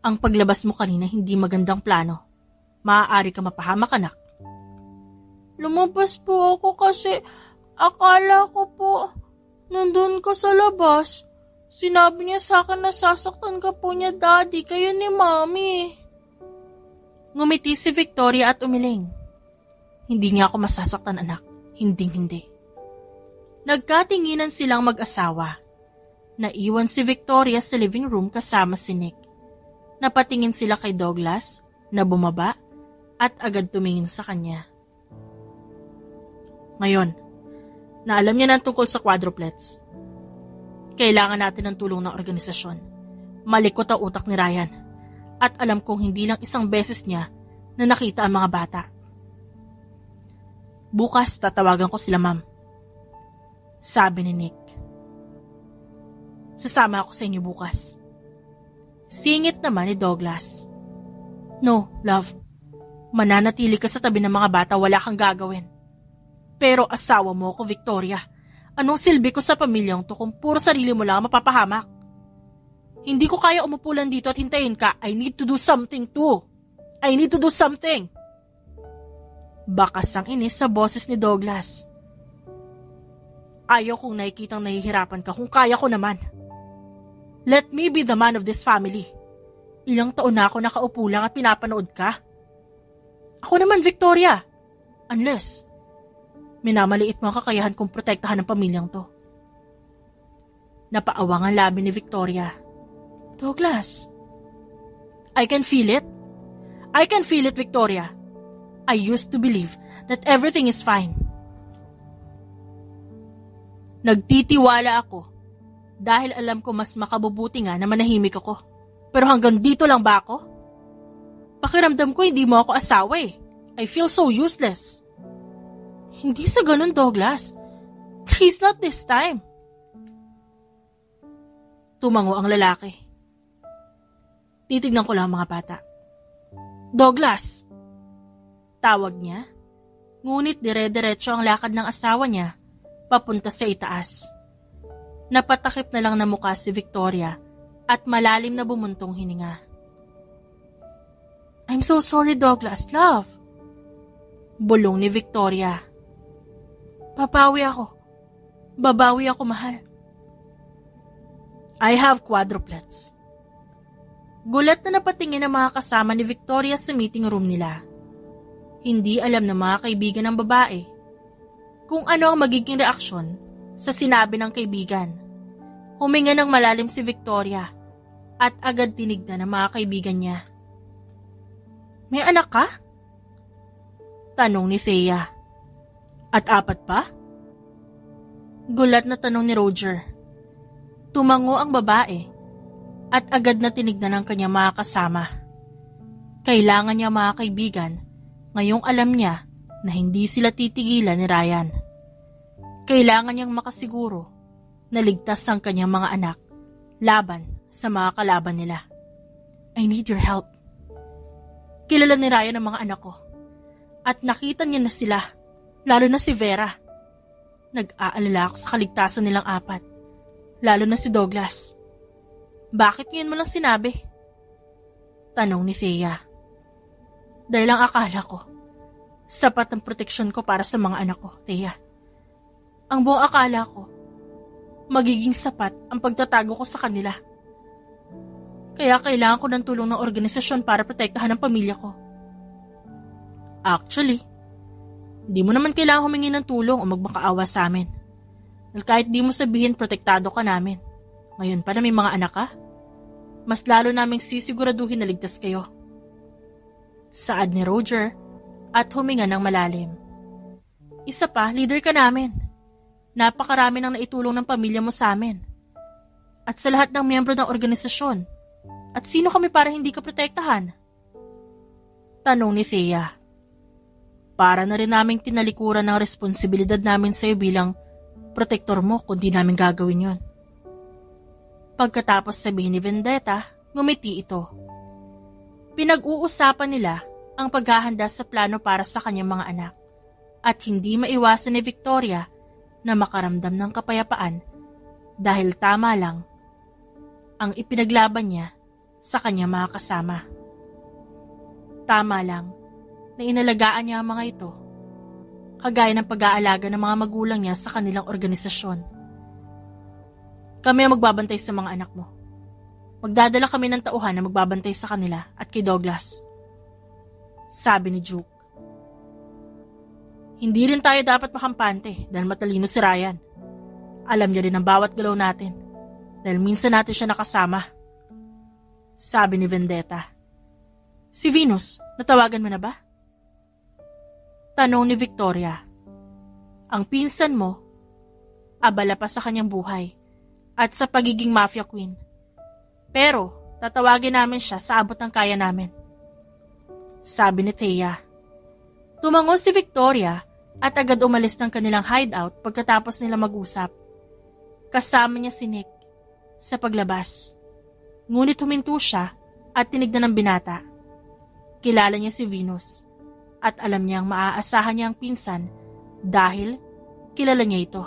Ang paglabas mo kanina hindi magandang plano. Maaari ka mapahamak, anak. Lumabas po ako kasi akala ko po nandun ka sa labas. Sinabi niya sa akin na sasaktan ka po niya, Daddy, kayo ni Mommy. Ngumiti si Victoria at umiling. Hindi niya ako masasaktan, anak. Hinding-hindi. Nagkatinginan silang mag-asawa. Naiwan si Victoria sa living room kasama si Nick. Napatingin sila kay Douglas na bumaba at agad tumingin sa kanya. Ngayon, na alam niya na tungkol sa quadruplets. Kailangan natin ng tulong ng organisasyon. Malikot ang utak ni Ryan at alam kong hindi lang isang beses niya na nakita ang mga bata. Bukas tatawagan ko sila, Ma'am. Sabi ni Nick. Sasama ako sa inyo bukas. Singit naman ni Douglas. No, love. Mananatili ka sa tabi ng mga bata, wala kang gagawin. Pero asawa mo ako, Victoria. Anong silbi ko sa pamilyang to kung puro sarili mo lang mapapahamak? Hindi ko kaya umupo lang dito at hintayin ka. I need to do something too. I need to do something. Bakas ang inis sa boses ni Douglas. Ayaw kong nakikitang nahihirapan ka kung kaya ko naman. Let me be the man of this family. Ilang taon na ako nakaupo lang at pinapanood ka. Ako naman, Victoria. Unless, minamaliit mo ang kakayahan kong protektahan ng pamilyang to. Napaawang ang labi ni Victoria. Douglas, I can feel it. I can feel it, Victoria. I used to believe that everything is fine. Nagtitiwala ako dahil alam ko mas makabubuti nga na manahimik ako. Pero hanggang dito lang ba ako? Pakiramdam ko hindi mo ako asawa eh. I feel so useless. Hindi sa ganun, Douglas. Please not this time. Tumango ang lalaki. Titignan ko lang mga bata. Douglas! Tawag niya. Ngunit dire-diretso ang lakad ng asawa niya papunta sa itaas. Napatakip na lang na mukha si Victoria at malalim na bumuntong hininga. I'm so sorry, Douglas, love. Bulong ni Victoria. Babawi ako, mahal. I have quadruplets. Gulat na napatingin ang mga kasama ni Victoria sa meeting room nila. Hindi alam ng mga kaibigan ng babae kung ano ang magiging reaksyon sa sinabi ng kaibigan. Huminga ng malalim si Victoria at agad tinignan ng mga kaibigan niya. May anak ka? Tanong ni Thea. At 4 pa? Gulat na tanong ni Roger. Tumango ang babae at agad na tinignan ng kanyang mga kasama. Kailangan niya mga kaibigan, ngayong alam niya na hindi sila titigilan ni Ryan. Kailangan niyang makasiguro na ligtas ang kanyang mga anak laban sa mga kalaban nila. I need your help. Kilala ni Ryan ang mga anak ko at nakita niya na sila, lalo na si Vera. Nag-aalala ako sa kaligtasan nilang 4, lalo na si Douglas. Bakit ngayon mo lang sinabi? Tanong ni Thea. Dahil ang akala ko, sapat ang proteksyon ko para sa mga anak ko, Thea. Ang buong akala ko, magiging sapat ang pagtatago ko sa kanila. Kaya kailangan ko ng tulong ng organisasyon para protektahan ang pamilya ko. Actually, di mo naman kailangan humingi ng tulong o magmakaawa sa amin. Dahil kahit di mo sabihin protektado ka namin, ngayon pa na may mga anak ka, mas lalo naming sisiguraduhin na ligtas kayo. Saad ni Roger at huminga ng malalim. Isa pa, leader ka namin. Napakarami nang naitulong ng pamilya mo sa amin. At sa lahat ng miyembro ng organisasyon. At sino kami para hindi ka protektahan? Tanong ni Thea. Para na rin naming tinalikuran ng responsibilidad namin sa iyo bilang protektor mo kung di namin gagawin yon. Pagkatapos sabihin ni Vendetta, ngumiti ito. Pinag-uusapan nila ang paghahanda sa plano para sa kanyang mga anak at hindi maiwasan ni Victoria na makaramdam ng kapayapaan dahil tama lang ang ipinaglaban niya sa kanyang mga kasama. Tama lang na inalagaan niya ang mga ito, kagaya ng pag-aalaga ng mga magulang niya sa kanilang organisasyon. Kami ang magbabantay sa mga anak mo. Magdadala kami ng tauhan na magbabantay sa kanila at kay Douglas. Sabi ni Duke. Hindi rin tayo dapat makampante dahil matalino si Ryan. Alam niya rin ang bawat galaw natin dahil minsan natin siya nakasama. Sabi ni Vendetta. Si Venus, natawagan mo na ba? Tanong ni Victoria. Ang pinsan mo, abala pa sa kanyang buhay at sa pagiging mafia queen. Pero, tatawagin namin siya sa abot ng kaya namin. Sabi ni Thea. Tumango si Victoria at agad umalis ng kanilang hideout pagkatapos nila mag-usap. Kasama niya si Nick sa paglabas. Ngunit huminto siya at tinignan ng binata. Kilala niya si Venus at alam niyang maaasahan niya ang pinsan dahil kilala niya ito.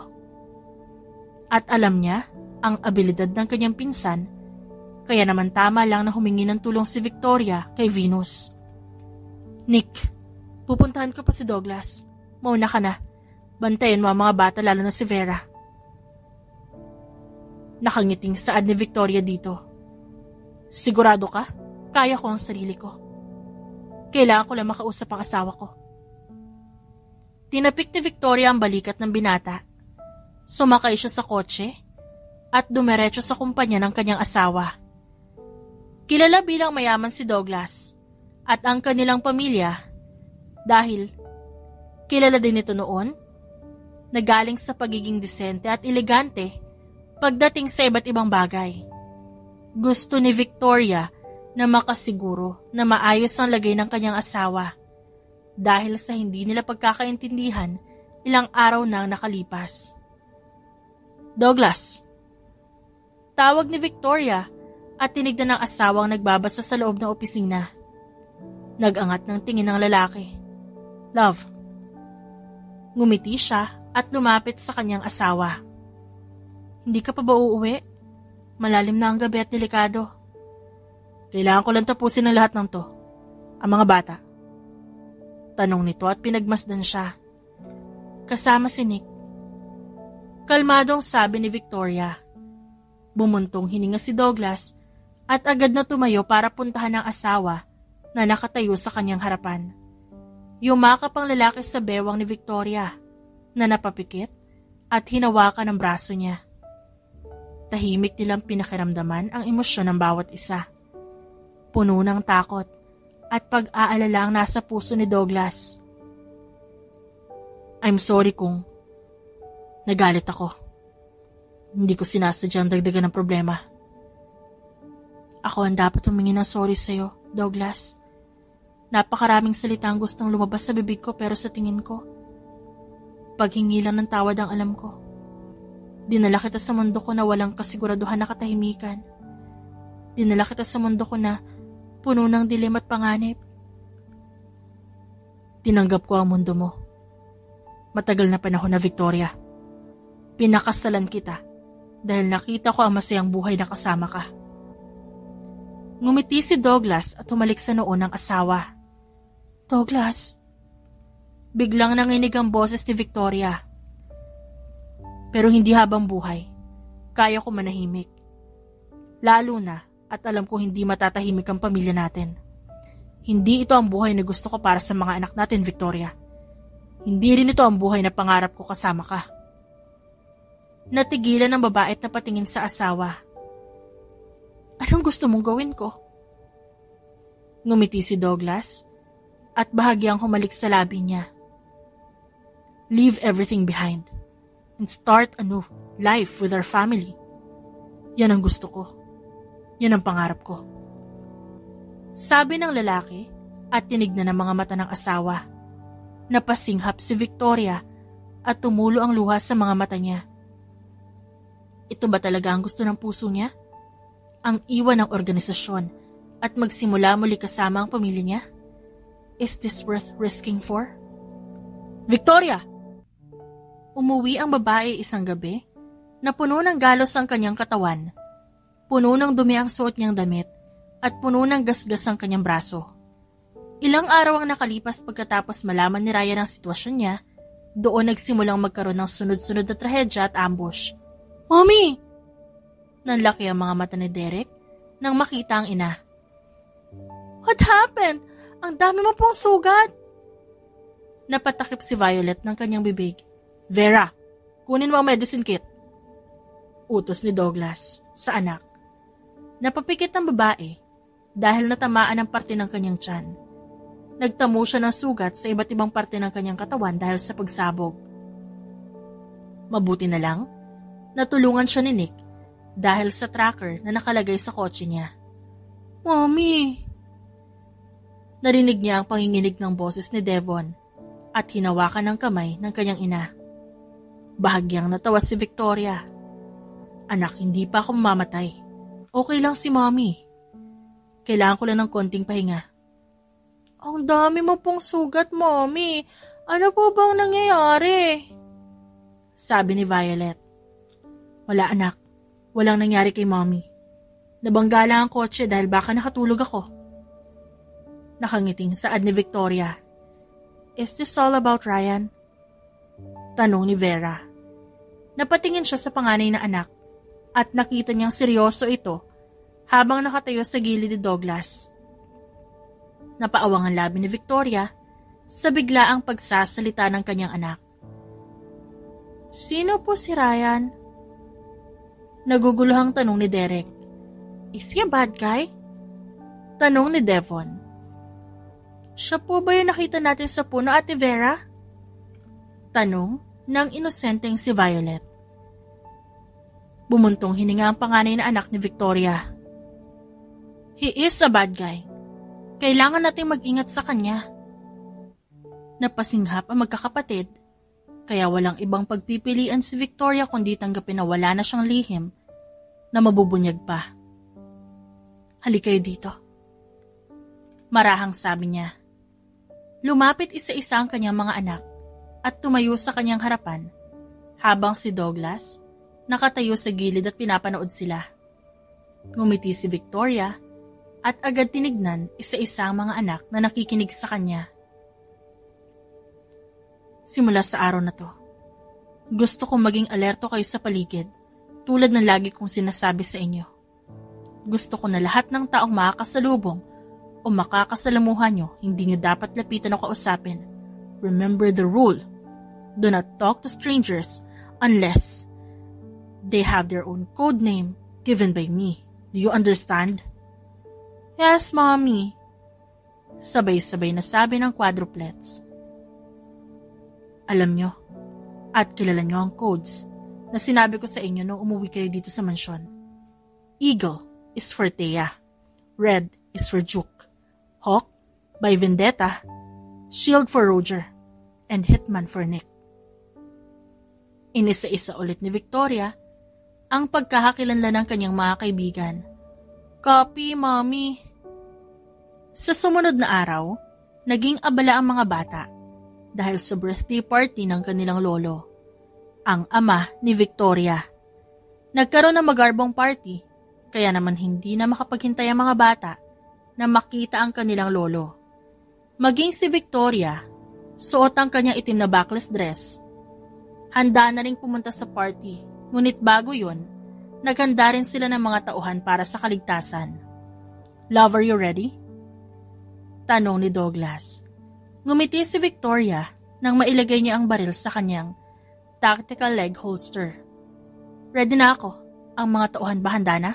At alam niya ang abilidad ng kanyang pinsan Kaya naman tama lang na humingi ng tulong si Victoria kay Venus. Nick, pupuntahan ko pa si Douglas. Mauna ka na. Bantayan mo ang mga bata lalo na si Vera. Nakangiting saad ni Victoria dito. Sigurado ka? Kaya ko ang sarili ko. Kailangan ko lang makausap ang asawa ko. Tinapik ni Victoria ang balikat ng binata. Sumakay siya sa kotse at dumiretso sa kumpanya ng kanyang asawa. Kilala bilang mayaman si Douglas at ang kanilang pamilya dahil kilala din ito noon na galing sa pagiging disente at elegante pagdating sa iba't ibang bagay. Gusto ni Victoria na makasiguro na maayos ang lagay ng kanyang asawa dahil sa hindi nila pagkakaintindihan ilang araw nang nakalipas. Douglas, tawag ni Victoria at tinignan ng asawang nagbabasa sa loob ng opisina. Nag-angat ng tingin ng lalaki. Love. Ngumiti siya at lumapit sa kanyang asawa. Hindi ka pa ba uuwi? Malalim na ang gabi at delikado. Kailangan ko lang tapusin ang lahat ng to. Ang mga bata. Tanong nito at pinagmasdan siya. Kasama si Nick. Kalmadong sabi ni Victoria. Bumuntong hininga si Douglas at agad na tumayo para puntahan ang asawa na nakatayo sa kanyang harapan. Yumakap ang lalaki sa bewang ni Victoria na napapikit at hinawakan ang braso niya. Tahimik nilang pinakiramdaman ang emosyon ng bawat isa. Puno ng takot at pag-aalala ang nasa puso ni Douglas. I'm sorry kung nagalit ako. Hindi ko sinasadyang dagdagan ng problema. Ako ang dapat humingi ng sorry sa'yo, Douglas. Napakaraming salita ang gustong lumabas sa bibig ko pero sa tingin ko, paghingi lang ng tawad ang alam ko. Dinala kita sa mundo ko na walang kasiguraduhan na katahimikan. Dinala kita sa mundo ko na puno ng dilim at panganib. Tinanggap ko ang mundo mo. Matagal na panahon na, Victoria. Pinakasalan kita dahil nakita ko ang masayang buhay na kasama ka. Ngumiti si Douglas at humalik sa noo ng asawa. Douglas. Biglang nanginig ang boses ni Victoria. Pero hindi habang buhay. Kaya ko manahimik. Lalo na at alam ko hindi matatahimik ang pamilya natin. Hindi ito ang buhay na gusto ko para sa mga anak natin, Victoria. Hindi rin ito ang buhay na pangarap ko kasama ka. Natigilan ng babae at napatingin sa asawa. Anong gusto mong gawin ko? Ngumiti si Douglas at bahagyang humalik sa labi niya. Leave everything behind and start a new life with our family. Yan ang gusto ko. Yan ang pangarap ko. Sabi ng lalaki at tinignan ng mga mata ng asawa. Napasinghap si Victoria at tumulo ang luha sa mga mata niya. Ito ba talaga ang gusto ng puso niya? Ang iwan ng organisasyon at magsimula muli kasama ang pamilya niya? Is this worth risking for? Victoria! Umuwi ang babae isang gabi na puno ng galos ang kanyang katawan, puno ng dumi ang suot niyang damit at puno ng gasgas ang kanyang braso. Ilang araw ang nakalipas pagkatapos malaman ni Ryan ang sitwasyon niya, doon nagsimulang magkaroon ng sunod-sunod na trahedya at ambush. Mommy! Nanlaki ang mga mata ni Derek nang makita ang ina. What happened? Ang dami mo pong sugat. Napatakip si Violet ng kanyang bibig. Vera, kunin mo ang medicine kit. Utos ni Douglas sa anak. Napapikit ang babae dahil natamaan ang parte ng kanyang tiyan. Nagtamo siya ng sugat sa iba't ibang parte ng kanyang katawan dahil sa pagsabog. Mabuti na lang, natulungan siya ni Nick dahil sa tracker na nakalagay sa kotse niya. Mommy! Narinig niya ang panginginig ng boses ni Devon at hinawakan ng kamay ng kanyang ina. Bahagyang natawa si Victoria. Anak, hindi pa ako mamamatay. Okay lang si Mommy. Kailangan ko lang ng konting pahinga. Ang dami mo pong sugat, Mommy. Ano po bang nangyayari? Sabi ni Violet. Wala anak. Walang nangyari kay Mommy. Nabangga lang ang kotse dahil baka nakatulog ako. Nakangiting saad ni Victoria. Is this all about Ryan? Tanong ni Vera. Napatingin siya sa panganay na anak at nakita niyang seryoso ito habang nakatayo sa gilid ni Douglas. Napaawang ang labi ni Victoria sa biglaang pagsasalita ng kanyang anak. Sino po si Ryan? Naguguluhang tanong ni Derek. Is he a bad guy? Tanong ni Devon. Siya po ba yung nakita natin sa puno, Ate Vera? Tanong ng inosenteng si Violet. Bumuntong hininga ang panganay na anak ni Victoria. He is a bad guy. Kailangan nating mag-ingat sa kanya. Napasinghap ang magkakapatid, kaya walang ibang pagpipilian si Victoria kundi tanggapin na wala na siyang lihim na mabubunyag pa. Halika kayo dito. Marahang sabi niya. Lumapit isa-isa ang kanyang mga anak at tumayo sa kanyang harapan habang si Douglas nakatayo sa gilid at pinapanood sila. Ngumiti si Victoria at agad tinignan isa-isa ang mga anak na nakikinig sa kanya. Simula sa araw na to, gusto kong maging alerto kayo sa paligid tulad ng lagi kong sinasabi sa inyo. Gusto ko na lahat ng taong makakasalubong o makakasalamuhan nyo, hindi nyo dapat lapitan o kausapin. Remember the rule. Do not talk to strangers unless they have their own code name given by me. Do you understand? Yes, Mommy. Sabay-sabay na sabi ng quadruplets. Alam nyo at kilala nyo ang codes na sinabi ko sa inyo nung umuwi kayo dito sa mansyon. Eagle is for Thea. Red is for Juke. Hawk by Vendetta. Shield for Roger. And Hitman for Nick. Inisa-isa ulit ni Victoria ang pagkakakilanlan ng kanyang mga kaibigan. Copy, Mommy. Sa sumunod na araw, naging abala ang mga bata dahil sa birthday party ng kanilang lolo, ang ama ni Victoria. Nagkaroon ng magarbong party, kaya naman hindi na makapaghintay ang mga bata na makita ang kanilang lolo. Maging si Victoria, suot ang kanyang itim na backless dress. Handa na rin pumunta sa party, ngunit bago yun, naghanda rin sila ng mga tauhan para sa kaligtasan. Love, are you ready? Tanong ni Douglas. Ngumiti si Victoria nang mailagay niya ang baril sa kanyang tactical leg holster. Ready na ako. Ang mga tauhan ba handa na?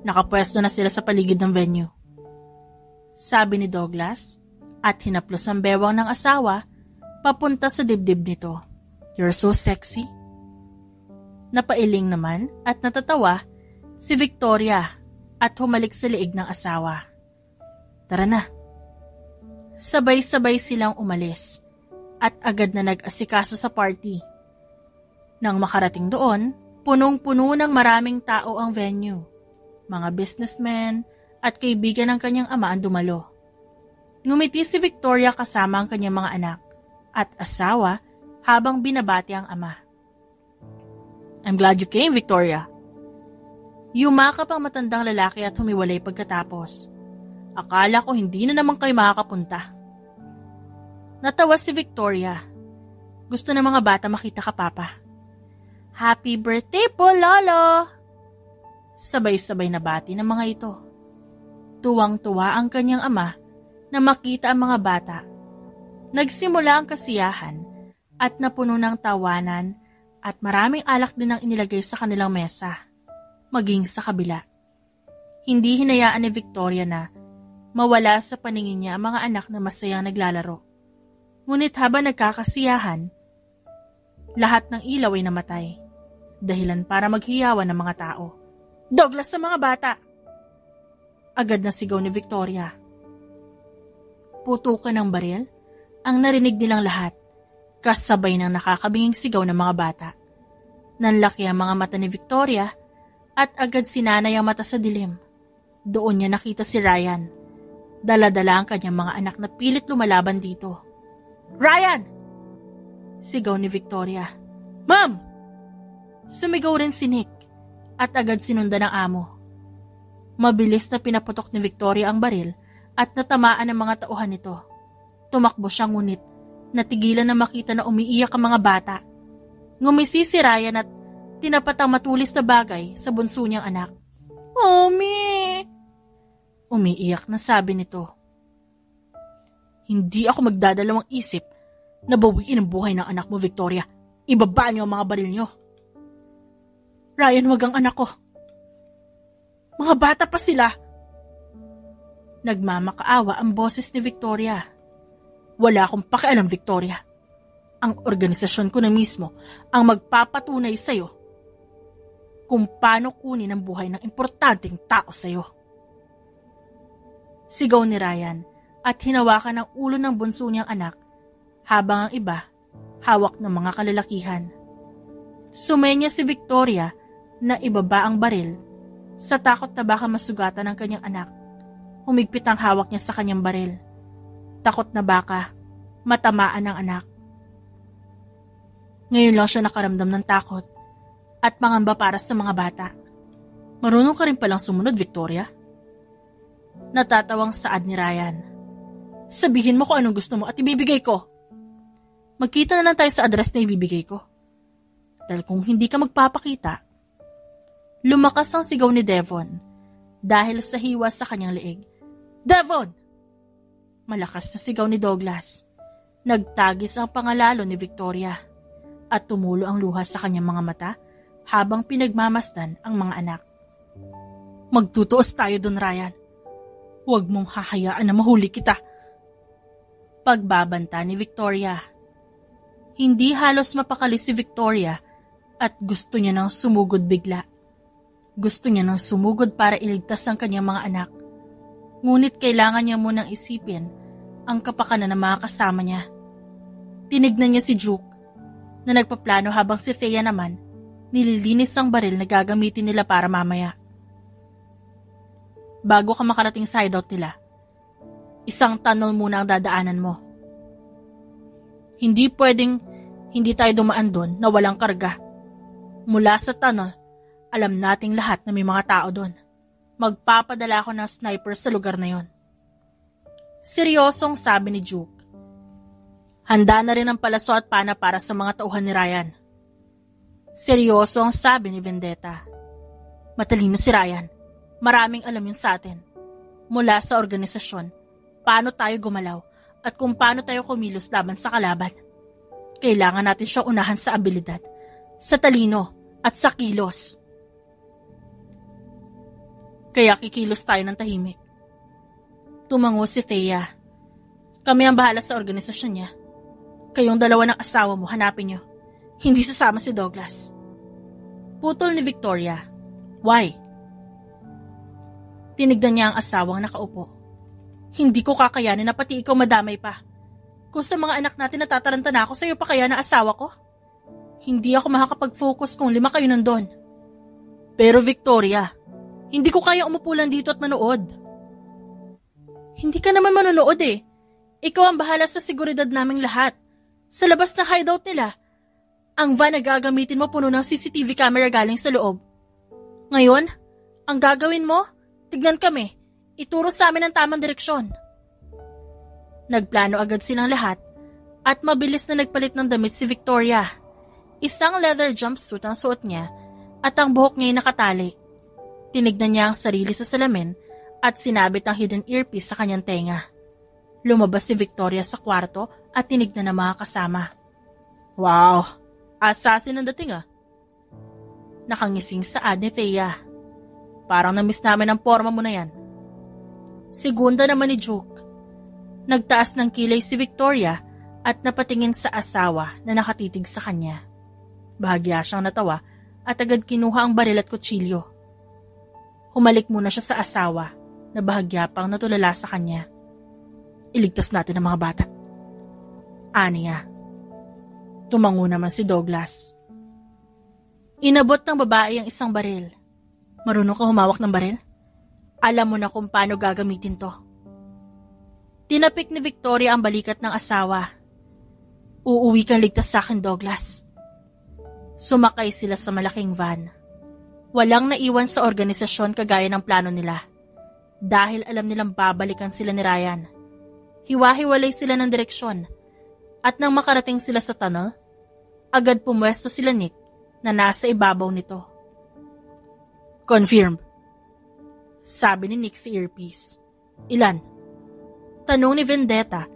Nakapwesto na sila sa paligid ng venue. Sabi ni Douglas at hinaplos ang bewang ng asawa papunta sa dibdib nito. You're so sexy. Napailing naman at natatawa si Victoria at humalik sa liig ng asawa. Tara na. Sabay-sabay silang umalis at agad na nag-asikaso sa party. Nang makarating doon, punong-puno ng maraming tao ang venue. Mga businessmen at kaibigan ng kanyang ama ang dumalo. Ngumiti si Victoria kasama ang kanyang mga anak at asawa habang binabati ang ama. I'm glad you came, Victoria. Yumakap ang matandang lalaki at humiwalay pagkatapos. Akala ko hindi na naman kayo makakapunta. Natawa si Victoria. Gusto ng mga bata makita ka, Papa. Happy birthday po, Lolo! Sabay-sabay na bati ng mga ito. Tuwang-tuwa ang kanyang ama na makita ang mga bata. Nagsimula ang kasiyahan at napuno ng tawanan at maraming alak din ang inilagay sa kanilang mesa, maging sa kabila. Hindi hinayaan ni Victoria na mawala sa paningin niya ang mga anak na masayang naglalaro. Ngunit habang nagkakasiyahan, lahat ng ilaw ay namatay, dahilan para maghiyawan ng mga tao. Douglas sa mga bata! Agad na sigaw ni Victoria. Putukan ng baril ang narinig nilang lahat, kasabay ng nakakabinging sigaw ng mga bata. Nanlaki ang mga mata ni Victoria at agad sinanay ang mata sa dilim. Doon niya nakita si Ryan. Dala-dala ang kanyang mga anak na pilit lumalaban dito. Ryan! Sigaw ni Victoria. Ma'am! Sumigaw rin si Nick at agad sinundan ng amo. Mabilis na pinaputok ni Victoria ang baril at natamaan ang mga tauhan nito. Tumakbo siya ngunit natigilan na makita na umiiyak ang mga bata. Ngumisi si Ryan at tinapat ang matulis na bagay sa bunso niyang anak. "Mommy!" Umiiyak na sabi nito. "Hindi ako magdadalawang isip na bawiin ang buhay ng anak mo, Victoria. Ibaba niyo ang mga baril niyo." "Ryan, wag ang anak ko. Mga bata pa sila." Nagmamakaawa ang boses ni Victoria. "Wala akong pakialam, Victoria. Ang organisasyon ko na mismo ang magpapatunay sa'yo kung paano kunin ang buhay ng importanteng tao sa'yo." Sigaw ni Ryan at hinawakan ang ulo ng bunso niyang anak habang ang iba hawak ng mga kalalakihan. Sumenya si Victoria na ibaba ang baril sa takot na baka masugatan ang kanyang anak. Humigpit ang hawak niya sa kanyang baril. Takot na baka matamaan ang anak. Ngayon lang siya nakaramdam ng takot at pangamba para sa mga bata. "Marunong ka rin palang sumunod, Victoria." Natatawang saad ni Ryan. "Sabihin mo kung anong gusto mo at ibibigay ko. Magkita na lang tayo sa address na ibibigay ko. Dahil kung hindi ka magpapakita..." Lumakas ang sigaw ni Devon dahil sa hiwa sa kanyang leeg. "Devon!" Malakas na sigaw ni Douglas. Nagtagis ang pangalalo ni Victoria at tumulo ang luha sa kanyang mga mata habang pinagmamasdan ang mga anak. "Magtutuos tayo dun, Ryan. Huwag mong hahayaan na mahuli kita." Pagbabanta ni Victoria. Hindi halos mapakali si Victoria at gusto niya nang sumugod bigla. Gusto niya nang sumugod para iligtas ang kanyang mga anak. Ngunit kailangan niya munang isipin ang kapakanan ng mga kasama niya. Tinignan niya si Duke na nagpaplano habang si Thea naman nililinis ang baril na gagamitin nila para mamaya. "Bago ka makarating sa hideout nila, isang tunnel muna ang dadaanan mo. Hindi pwedeng hindi tayo dumaan doon na walang karga. Mula sa tunnel, alam nating lahat na may mga tao doon. Magpapadala ako ng sniper sa lugar na yon." Seryosong sabi ni Duke. "Handa na rin ang palaso at pana para sa mga tauhan ni Ryan." Seryosong sabi ni Vendetta. "Matalino si Ryan. Maraming alam yun sa atin. Mula sa organisasyon, paano tayo gumalaw at kung paano tayo kumilos laban sa kalaban. Kailangan natin siyang unahan sa abilidad, sa talino at sa kilos. Kaya kikilos tayo ng tahimik." Tumango si Thea. "Kami ang bahala sa organisasyon niya. Kayong dalawa ng asawa mo, hanapin niyo. Hindi sasama si Douglas." Putol ni Victoria. "Why?" Tinignan niya ang asawang nakaupo. "Hindi ko kakayanin na pati ikaw madamay pa. Kung sa mga anak natin natataranta na ako, sa'yo pa kaya na asawa ko? Hindi ako makakapag-focus kung 5 kayo nandun." "Pero Victoria, hindi ko kaya umupo lang dito at manood." "Hindi ka naman manonood eh. Ikaw ang bahala sa seguridad naming lahat. Sa labas na hideout nila, ang van na gagamitin mo puno ng CCTV camera galing sa loob. Ngayon, ang gagawin mo, tignan kami, ituro sa amin ang tamang direksyon." Nagplano agad silang lahat at mabilis na nagpalit ng damit si Victoria. Isang leather jumpsuit ang suot niya at ang buhok niya ay nakatali. Tinignan niya ang sarili sa salamin at sinabit ang hidden earpiece sa kanyang tenga. Lumabas si Victoria sa kwarto at tinignan ang mga kasama. "Wow, assassin ang dating ah." Nakangising saad ni Thea. "Parang namiss namin ang forma mo na yan." Segunda naman ni Duke. Nagtaas ng kilay si Victoria at napatingin sa asawa na nakatitig sa kanya. Bahagya siyang natawa at agad kinuha ang baril at kutsilyo. Humalik muna siya sa asawa na bahagya pang natulala sa kanya. "Iligtas natin ang mga bata." Aniya. Tumango naman si Douglas. Inabot ng babae ang isang baril. "Marunong ka humawak ng baril? Alam mo na kung paano gagamitin to." Tinapik ni Victoria ang balikat ng asawa. "Uuwi kang ligtas sa akin, Douglas." Sumakay sila sa malaking van. Walang naiwan sa organisasyon kagaya ng plano nila. Dahil alam nilang babalikan sila ni Ryan. Hiwa-hiwalay sila ng direksyon. At nang makarating sila sa tunnel, agad pumwesto sila Nick na nasa ibabaw nito. Confirm. Sabi ni Nick sa earpiece. Ilan? Tanong ni Vendetta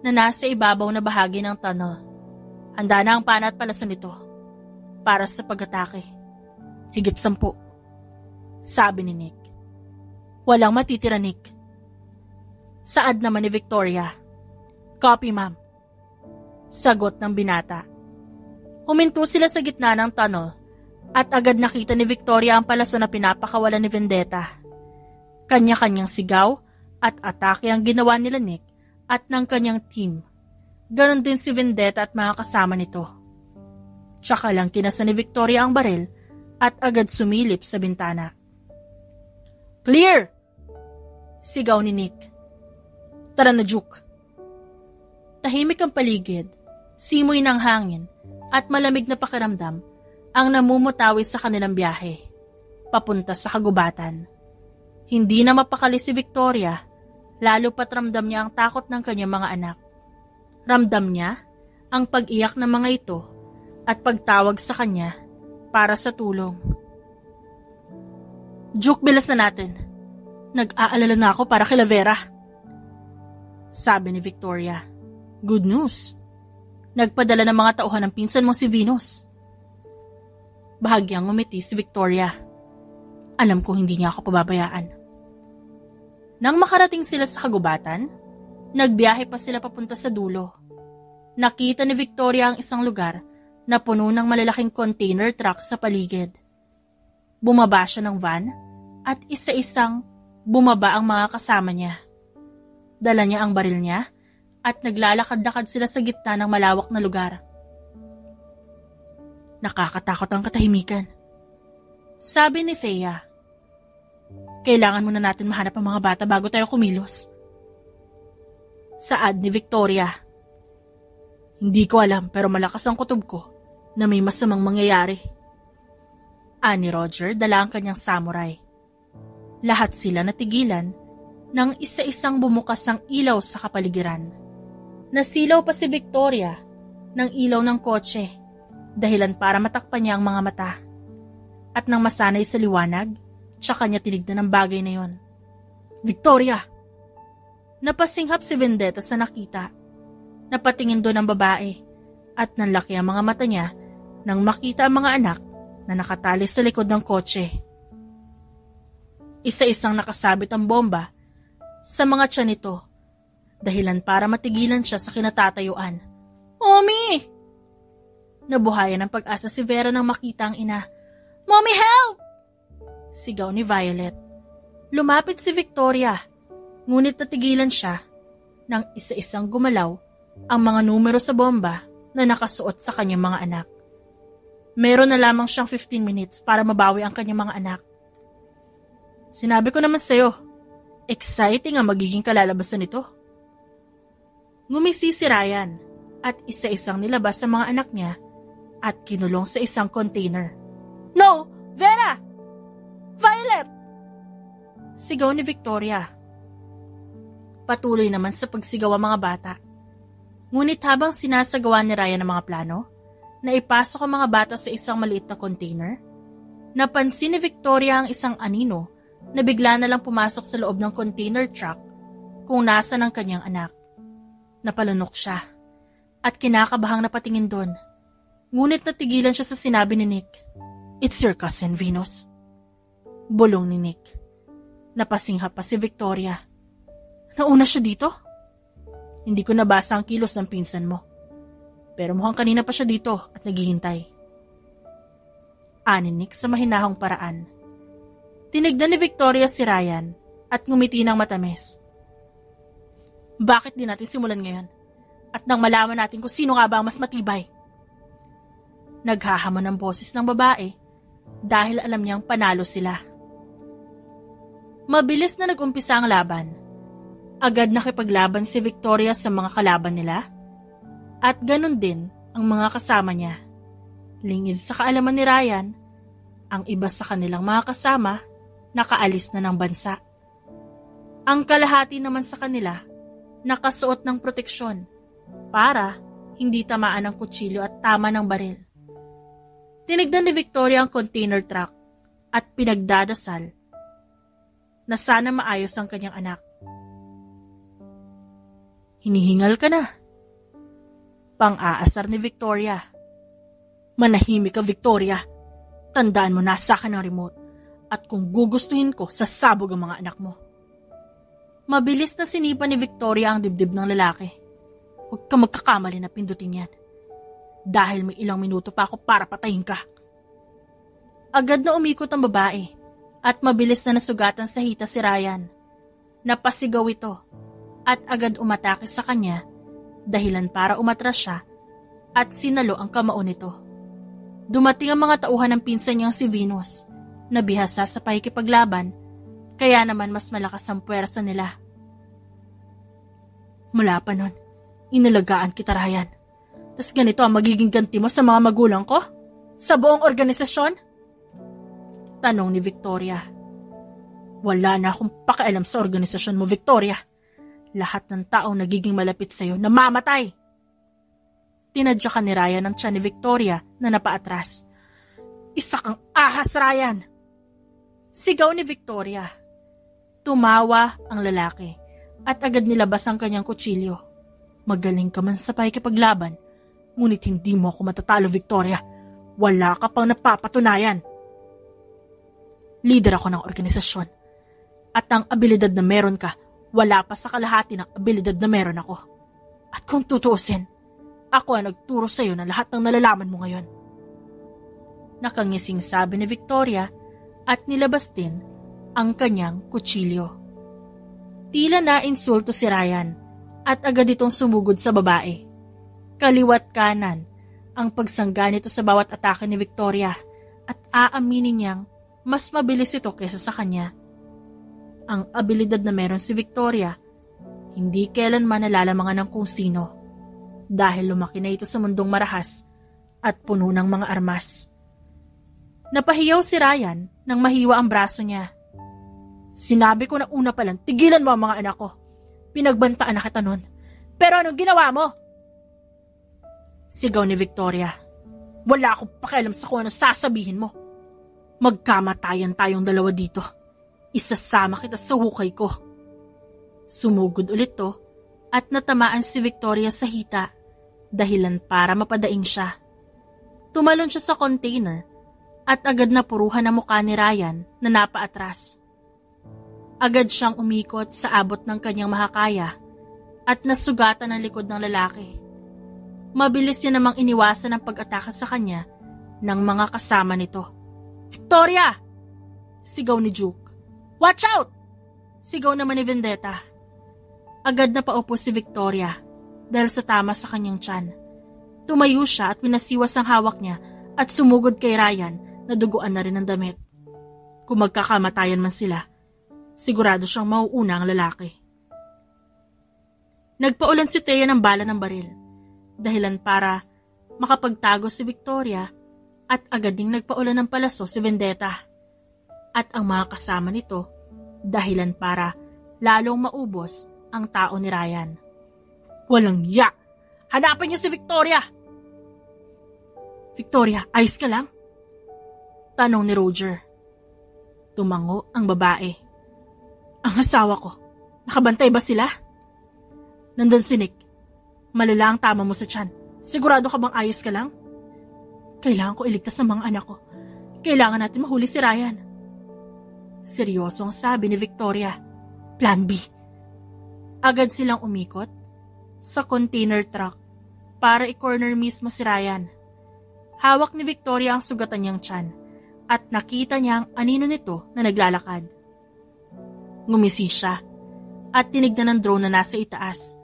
na nasa ibabaw na bahagi ng tunnel. Handa na ang pana at palaso nito para sa pag-atake. Higit 10. Sabi ni Nick. Walang matitira, Nick. Saad naman ni Victoria. Copy, ma'am. Sagot ng binata. Huminto sila sa gitna ng tunnel at agad nakita ni Victoria ang palaso na pinapakawalan ni Vendetta. Kanya-kanyang sigaw at atake ang ginawa nila Nick at ng kanyang team. Ganon din si Vendetta at mga kasama nito. Tsaka lang kinasa ni Victoria ang baril at agad sumilip sa bintana. Clear! Sigaw ni Nick. Tara na, Juke. Tahimik ang paligid, simoy ng hangin at malamig na pakiramdam ang namumutawi sa kanilang biyahe, papunta sa kagubatan. Hindi na mapakali si Victoria, lalo pat ramdam niya ang takot ng kanyang mga anak. Ramdam niya ang pag-iyak ng mga ito at pagtawag sa kanya para sa tulong. Juke, bilas na natin. Nag-aalala na ako para kila Vera. Sabi ni Victoria. Good news. Nagpadala ng mga tauhan ng pinsan mo si Venus. Bahagyang ngumiti si Victoria. Alam ko hindi niya ako pababayaan. Nang makarating sila sa kagubatan, nagbiyahe pa sila papunta sa dulo. Nakita ni Victoria ang isang lugar na puno ng malalaking container truck sa paligid. Bumaba siya ng van at isa-isang bumaba ang mga kasama niya. Dala niya ang baril niya at naglalakad-lakad sila sa gitna ng malawak na lugar. Nakakatakot ang katahimikan. Sabi ni Thea. Kailangan muna natin mahanap ang mga bata bago tayo kumilos. Saad ni Victoria. Hindi ko alam pero malakas ang kutob ko na may masamang mangyayari. Ani Roger dala ang kanyang samurai. Lahat sila natigilan nang isa-isang bumukas ang ilaw sa kapaligiran. Nasilaw pa si Victoria ng ilaw ng kotse, dahilan para matakpan niya ang mga mata. At nang masanay sa liwanag, tsaka niya tinignan ang bagay na yon. Victoria! Napasinghap si Vendetta sa nakita. Napatingin doon ang babae at nanlaki ang mga mata niya nang makita ang mga anak na nakatali sa likod ng kotse. Isa-isang nakasabit ang bomba sa mga tiyan nito, dahilan para matigilan siya sa kinatatayuan. Mommy! Nabuhayan ng pag-asa si Vera nang makita ang ina. Mommy, help! Sigaw ni Violet. Lumapit si Victoria, ngunit natigilan siya nang isa-isang gumalaw ang mga numero sa bomba na nakasuot sa kanyang mga anak. Meron na lamang siyang 15 minutes para mabawi ang kanyang mga anak. Sinabi ko naman sa'yo, exciting ang magiging kalalabasan nito. Ngumisi si Ryan at isa-isang nilabas sa mga anak niya at kinulong sa isang container. No! Vera! Violet! Sigaw ni Victoria. Patuloy naman sa pagsigaw ang mga bata. Ngunit habang sinasagawa ni Ryan ang mga plano, na ipasok ang mga bata sa isang maliit na container, napansin ni Victoria ang isang anino na bigla na lang pumasok sa loob ng container truck kung nasa ng kanyang anak. Napalunok siya at kinakabahang napatingin doon. Ngunit natigilan siya sa sinabi ni Nick. It's your cousin, Venus. Bulong ni Nick. Napasinghap pa si Victoria. Nauna siya dito? Hindi ko nabasa ang kilos ng pinsan mo. Pero mukhang kanina pa siya dito at naghihintay. Ani Nick sa mahinahong paraan. Tinignan ni Victoria si Ryan at ngumiti ng matamis. Bakit di natin simulan ngayon? At nang malaman natin kung sino nga ba ang mas matibay? Naghahamon ang boses ng babae dahil alam niyang panalo sila. Mabilis na nag-umpisa ang laban. Agad nakipaglaban si Victoria sa mga kalaban nila at ganun din ang mga kasama niya. Lingid sa kaalaman ni Ryan, Ang iba sa kanilang mga kasama, nakaalis na ng bansa. Ang kalahati naman sa kanila, nakasuot ng proteksyon para hindi tamaan ng kutsilyo at tama ng baril. Tinignan ni Victoria ang container truck at pinagdadasal na sana maayos ang kanyang anak. Hinihingal ka na. Pang-aasar ni Victoria. Manahimik ka, Victoria. Tandaan mo, nasa akin ang remote. At kung gugustuhin ko, sasabog ang mga anak mo. Mabilis na sinipa ni Victoria ang dibdib ng lalaki. Huwag ka magkakamali na pindutin yan. Dahil may ilang minuto pa ako para patayin ka. Agad na umikot ang babae at mabilis na nasugatan sa hita si Ryan. Napasigaw ito at agad umatake sa kanya dahilan para umatras siya at sinalo ang kamao nito. Dumating ang mga tauhan ng pinsan niyang si Venus na bihasa sa pakikipaglaban kaya naman mas malakas ang puwersa nila. Mula pa nun, inalagaan kita, Ryan. Tas ganito ang magiging ganti mo sa mga magulang ko? Sa buong organisasyon? Tanong ni Victoria. Wala na akong pakialam sa organisasyon mo, Victoria. Lahat ng taong nagiging malapit sa'yo namamatay. Tinadyakan ni Ryan ang tiyan ni Victoria na napaatras. Isa kang ahas, Ryan! Sigaw ni Victoria. Tumawa ang lalaki at agad nilabas ang kanyang kutsilyo. Magaling ka man sa pakikipaglaban, ngunit hindi mo ako matatalo, Victoria. Wala ka pang napapatunayan. Leader ako ng organisasyon. At ang abilidad na meron ka, wala pa sa kalahati ng abilidad na meron ako. At kung tutuusin, ako ang nagturo sa iyo ng lahat ng nalalaman mo ngayon. Nakangising sabi ni Victoria at nilabas din ang kanyang kutsilyo. Tila na insulto si Ryan at agad itong sumugod sa babae. Kaliwat kanan ang pagsangga nito sa bawat atake ni Victoria at aaminin niyang mas mabilis ito kaysa sa kanya. Ang abilidad na meron si Victoria, hindi kailanman nalalamangan ng kung sino dahil lumaki na ito sa mundong marahas at puno ng mga armas. Napahiyaw si Ryan nang mahiwa ang braso niya. Sinabi ko na una pa lang, tigilan mo ang mga anak ko. Pinagbantaan na kita nun. Pero anong ginawa mo? Sigaw ni Victoria. Wala akong pakialam sa kung ano sasabihin mo. Magkamatayan tayong dalawa dito. Isasama kita sa hukay ko. Sumugod ulit to at natamaan si Victoria sa hita dahilan para mapadaing siya. Tumalon siya sa container at agad na puruhan ang mukha ni Ryan na napaatras. Agad siyang umikot sa abot ng kanyang mahakaya at nasugatan ang likod ng lalaki. Mabilis niya namang iniwasan ang pag-atake sa kanya ng mga kasama nito. Victoria! Sigaw ni Duke. Watch out! Sigaw naman ni Vendetta. Agad na paupo si Victoria dahil sa tama sa kanyang tiyan. Tumayo siya at winasiwas ang hawak niya at sumugod kay Ryan na duguan na rin ang damit. Kung magkakamatayan man sila, sigurado siyang mauuna ang lalaki. Nagpaulan si Thea ng bala ng baril dahilan para makapagtago si Victoria at agad ding nagpaulan ng palaso si Vendetta at ang mga kasama nito dahilan para lalong maubos ang tao ni Ryan. Walang ya! Hanapin niyo si Victoria! Victoria, ayos ka lang? Tanong ni Roger. Tumango ang babae. Ang asawa ko, nakabantay ba sila? Nandun si Nick. Malala ang tama mo sa tiyan. Sigurado ka bang ayos ka lang? Kailangan ko iligtas ang mga anak ko. Kailangan natin mahuli si Ryan. Seryoso ang sabi ni Victoria. Plan B. Agad silang umikot sa container truck para i-corner mismo si Ryan. Hawak ni Victoria ang sugatan niyang tiyan at nakita niya ang anino nito na naglalakad. Ngumisi siya at tinignan ng drone na nasa itaas.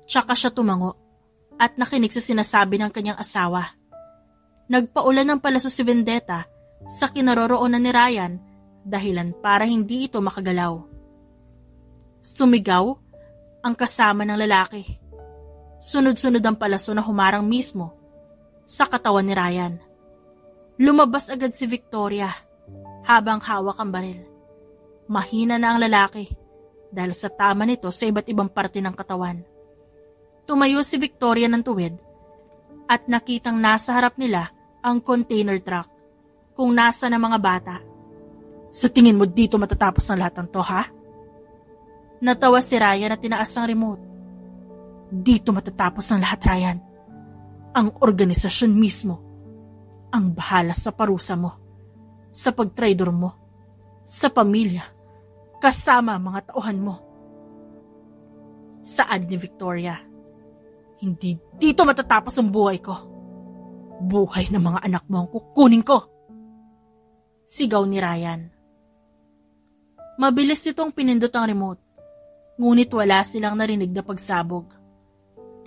Tsaka siya tumango at nakinig sa sinasabi ng kanyang asawa. Nagpaulan ng palaso si Vendetta sa kinaroroonan ni Ryan dahilan para hindi ito makagalaw. Sumigaw ang kasama ng lalaki. Sunod-sunod ang palaso na humarang mismo sa katawan ni Ryan. Lumabas agad si Victoria habang hawak ang baril. Mahina na ang lalaki dahil sa tama nito sa iba't ibang parte ng katawan. Tumayo si Victoria ng tuwid at nakitang nasa harap nila ang container truck kung nasa ng mga bata. Sa tingin mo dito matatapos ang lahat ng to, ha? Natawa si Ryan at tinaas ang remote. Dito matatapos ang lahat, Ryan. Ang organisasyon mismo ang bahala sa parusa mo, sa pagtraidor mo, sa pamilya, kasama ang mga tauhan mo. Saad ni Victoria, hindi dito matatapos ang buhay ko. Buhay ng mga anak mo ang kukunin ko. Sigaw ni Ryan. Mabilis itong pinindot ang remote, ngunit wala silang narinig na pagsabog.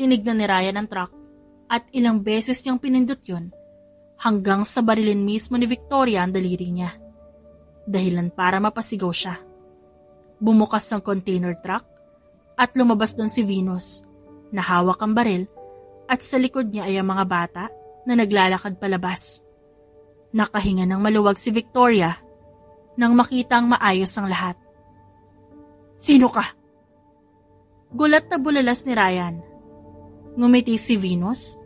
Tinignan ni Ryan ang truck at ilang beses niyang pinindot yun hanggang sa barilin mismo ni Victoria ang daliri niya. Dahilan para mapasigaw siya. Bumukas ang container truck at lumabas doon si Venus na hawak ang baril at sa likod niya ay ang mga bata na naglalakad palabas. Nakahinga ng maluwag si Victoria nang makita ang maayos ang lahat. Sino ka? Gulat na bulalas ni Ryan. Ngumiti si Venus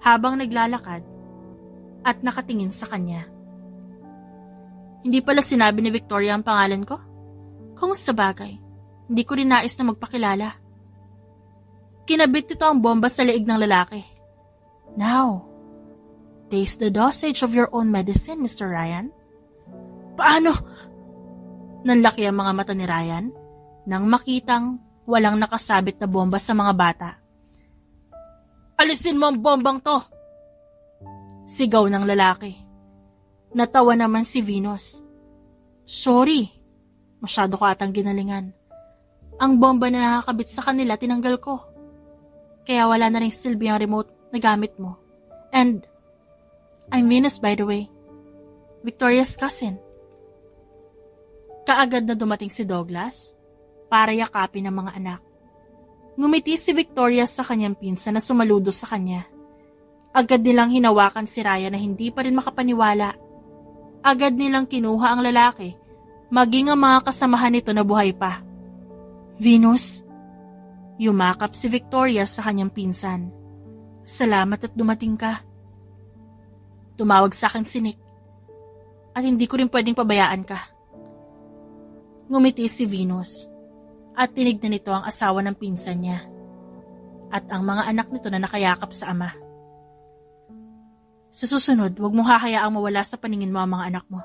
habang naglalakad at nakatingin sa kanya. Hindi pala sinabi ni Victoria ang pangalan ko? Kung sa bagay, hindi ko rin nais na magpakilala. Kinabit nito ang bomba sa leeg ng lalaki. Now, taste the dosage of your own medicine, Mr. Ryan. Paano? Nanlaki ang mga mata ni Ryan nang makitang walang nakasabit na bomba sa mga bata. Alisin mo ang bombang to! Sigaw ng lalaki. Natawa naman si Venus. Sorry, masyado ko atang ginalingan. Ang bomba na nakakabit sa kanila tinanggal ko. Kaya wala na rin silbi ang remote na gamit mo. And, I'm Venus by the way. Victoria's cousin. Kaagad na dumating si Douglas para yakapin ang mga anak. Ngumiti si Victoria sa kanyang pinsan na sumaludo sa kanya. Agad nilang hinawakan si Ryan na hindi pa rin makapaniwala. Agad nilang kinuha ang lalaki, maging ang mga kasamahan nito na buhay pa. Venus, yumakap si Victoria sa kanyang pinsan. Salamat at dumating ka. Tumawag sa akin si Nick. At hindi ko rin pwedeng pabayaan ka. Ngumiti si Venus at tinignan nito ang asawa ng pinsan niya at ang mga anak nito na nakayakap sa ama. Sa susunod, huwag mong hahayaang mawala sa paningin mo ang mga anak mo.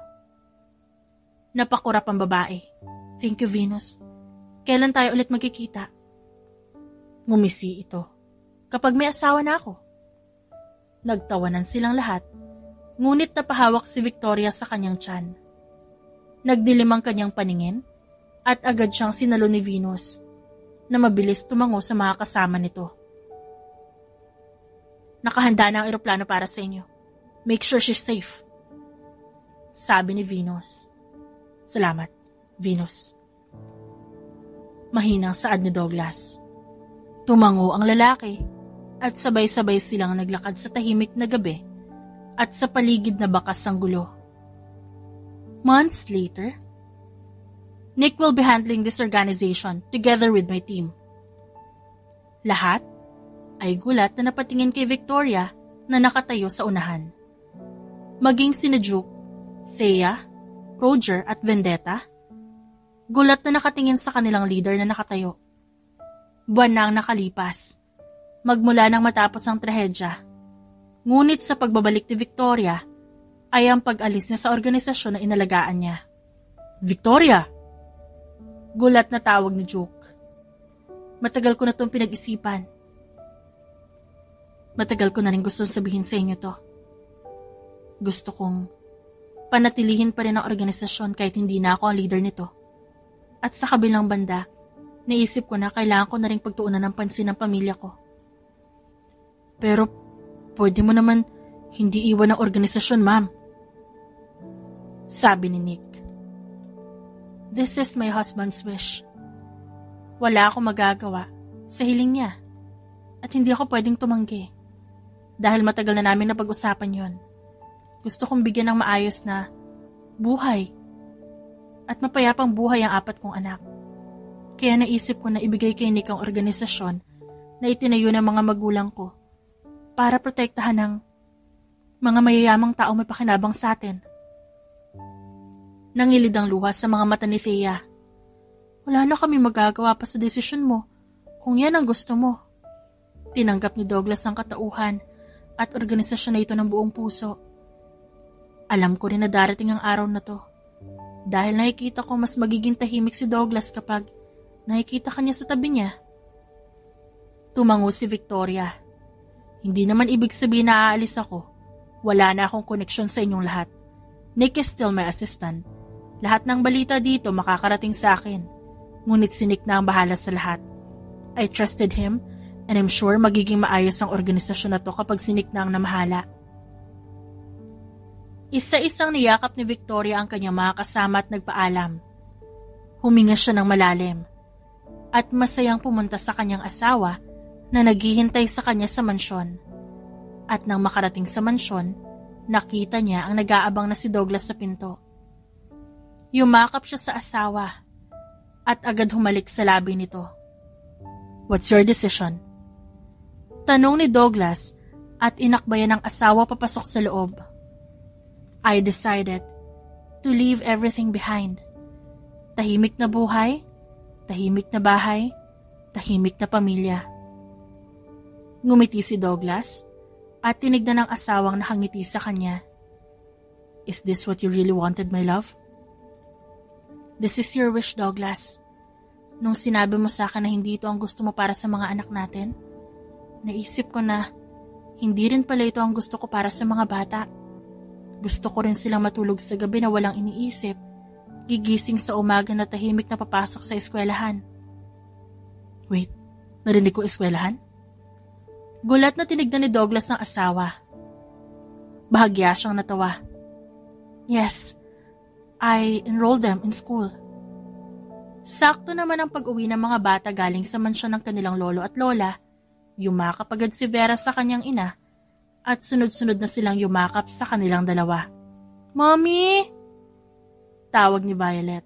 Napakurap ang babae. Thank you, Venus. Kailan tayo ulit magkikita? Ngumisi ito. Kapag may asawa na ako. Nagtawanan silang lahat, ngunit napahawak si Victoria sa kanyang tiyan. Nagdilim ang kanyang paningin at agad siyang sinalo ni Venus na mabilis tumango sa mga kasama nito. Nakahanda na ang eroplano para sa inyo. Make sure she's safe. Sabi ni Venus. Salamat, Venus. Mahinang saad ni Douglas. Tumango ang lalaki at sabay-sabay silang naglakad sa tahimik na gabi at sa paligid na bakas ang gulo. Months later, Nick will be handling this organization together with my team. Lahat ay gulat na napatingin kay Victoria na nakatayo sa unahan. Maging sina Duke, Thea, Roger at Vendetta, gulat na nakatingin sa kanilang leader na nakatayo. Buwan na ang nakalipas, magmula nang matapos ang trahedya. Ngunit sa pagbabalik ni Victoria, ay ang pag-alis niya sa organisasyon na inalagaan niya. Victoria! Gulat na tawag ni Duke. Matagal ko na itong pinag-isipan. Matagal ko na rin gustong sabihin sa inyo to. Gusto kong panatilihin pa rin ang organisasyon kahit hindi na ako ang leader nito. At sa kabilang banda, naisip ko na kailangan ko na rin pagtuunan ng pansin ng pamilya ko. Pero pwede mo naman hindi iwan ang organisasyon, ma'am. Sabi ni Nick. This is my husband's wish. Wala akong magagawa sa hiling niya at hindi ako pwedeng tumanggi dahil matagal na namin napag-usapan yon. Gusto kong bigyan ng maayos na buhay at mapayapang buhay ang 4 kong anak. Kaya naisip ko na ibigay kay Nick ang organisasyon na itinayo ng mga magulang ko para protektahan ng mga mayayamang tao may pakinabang sa atin. Nangilid ang luha sa mga mata ni Thea. Wala na kami magagawa pa sa desisyon mo kung yan ang gusto mo. Tinanggap ni Douglas ang katauhan at organisasyon na ito ng buong puso. Alam ko rin na darating ang araw na to dahil nakikita ko mas magiging tahimik si Douglas kapag nakikita kanya sa tabi niya. Tumango si Victoria. Hindi naman ibig sabihin na aalis ako. Wala na akong koneksyon sa inyong lahat. Nick is still my assistant. Lahat ng balita dito makakarating sa akin. Ngunit si Nick na ang bahala sa lahat. I trusted him and I'm sure magiging maayos ang organisasyon na to kapag si Nick na ang namahala. Isa-isang niyakap ni Victoria ang kanyang mga kasama at nagpaalam. Huminga siya ng malalim at masayang pumunta sa kanyang asawa na naghihintay sa kanya sa mansyon. At nang makarating sa mansyon, nakita niya ang nag-aabang na si Douglas sa pinto. Yumakap siya sa asawa at agad humalik sa labi nito. What's your decision? Tanong ni Douglas at inakbayan ng asawa papasok sa loob. I decided to leave everything behind. Tahimik na buhay, tahimik na bahay, tahimik na pamilya. Ngumiti si Douglas at tinignan ng asawang nakangiti sa kanya. Is this what you really wanted, my love? This is your wish, Douglas. Nung sinabi mo sa akin na hindi ito ang gusto mo para sa mga anak natin, naisip ko na hindi rin pala ito ang gusto ko para sa mga bata. Gusto ko rin silang matulog sa gabi na walang iniisip, gigising sa umaga na tahimik na papasok sa eskwelahan. Wait, narinig ko eskwelahan? Gulat na tinignan ni Douglas ang asawa. Bahagya siyang natawa. Yes, I enrolled them in school. Sakto naman ang pag-uwi ng mga bata galing sa mansyon ng kanilang lolo at lola. Yumakap agad si Vera sa kanyang ina at sunod-sunod na silang yumakap sa kanilang dalawa. Mommy! Tawag ni Violet.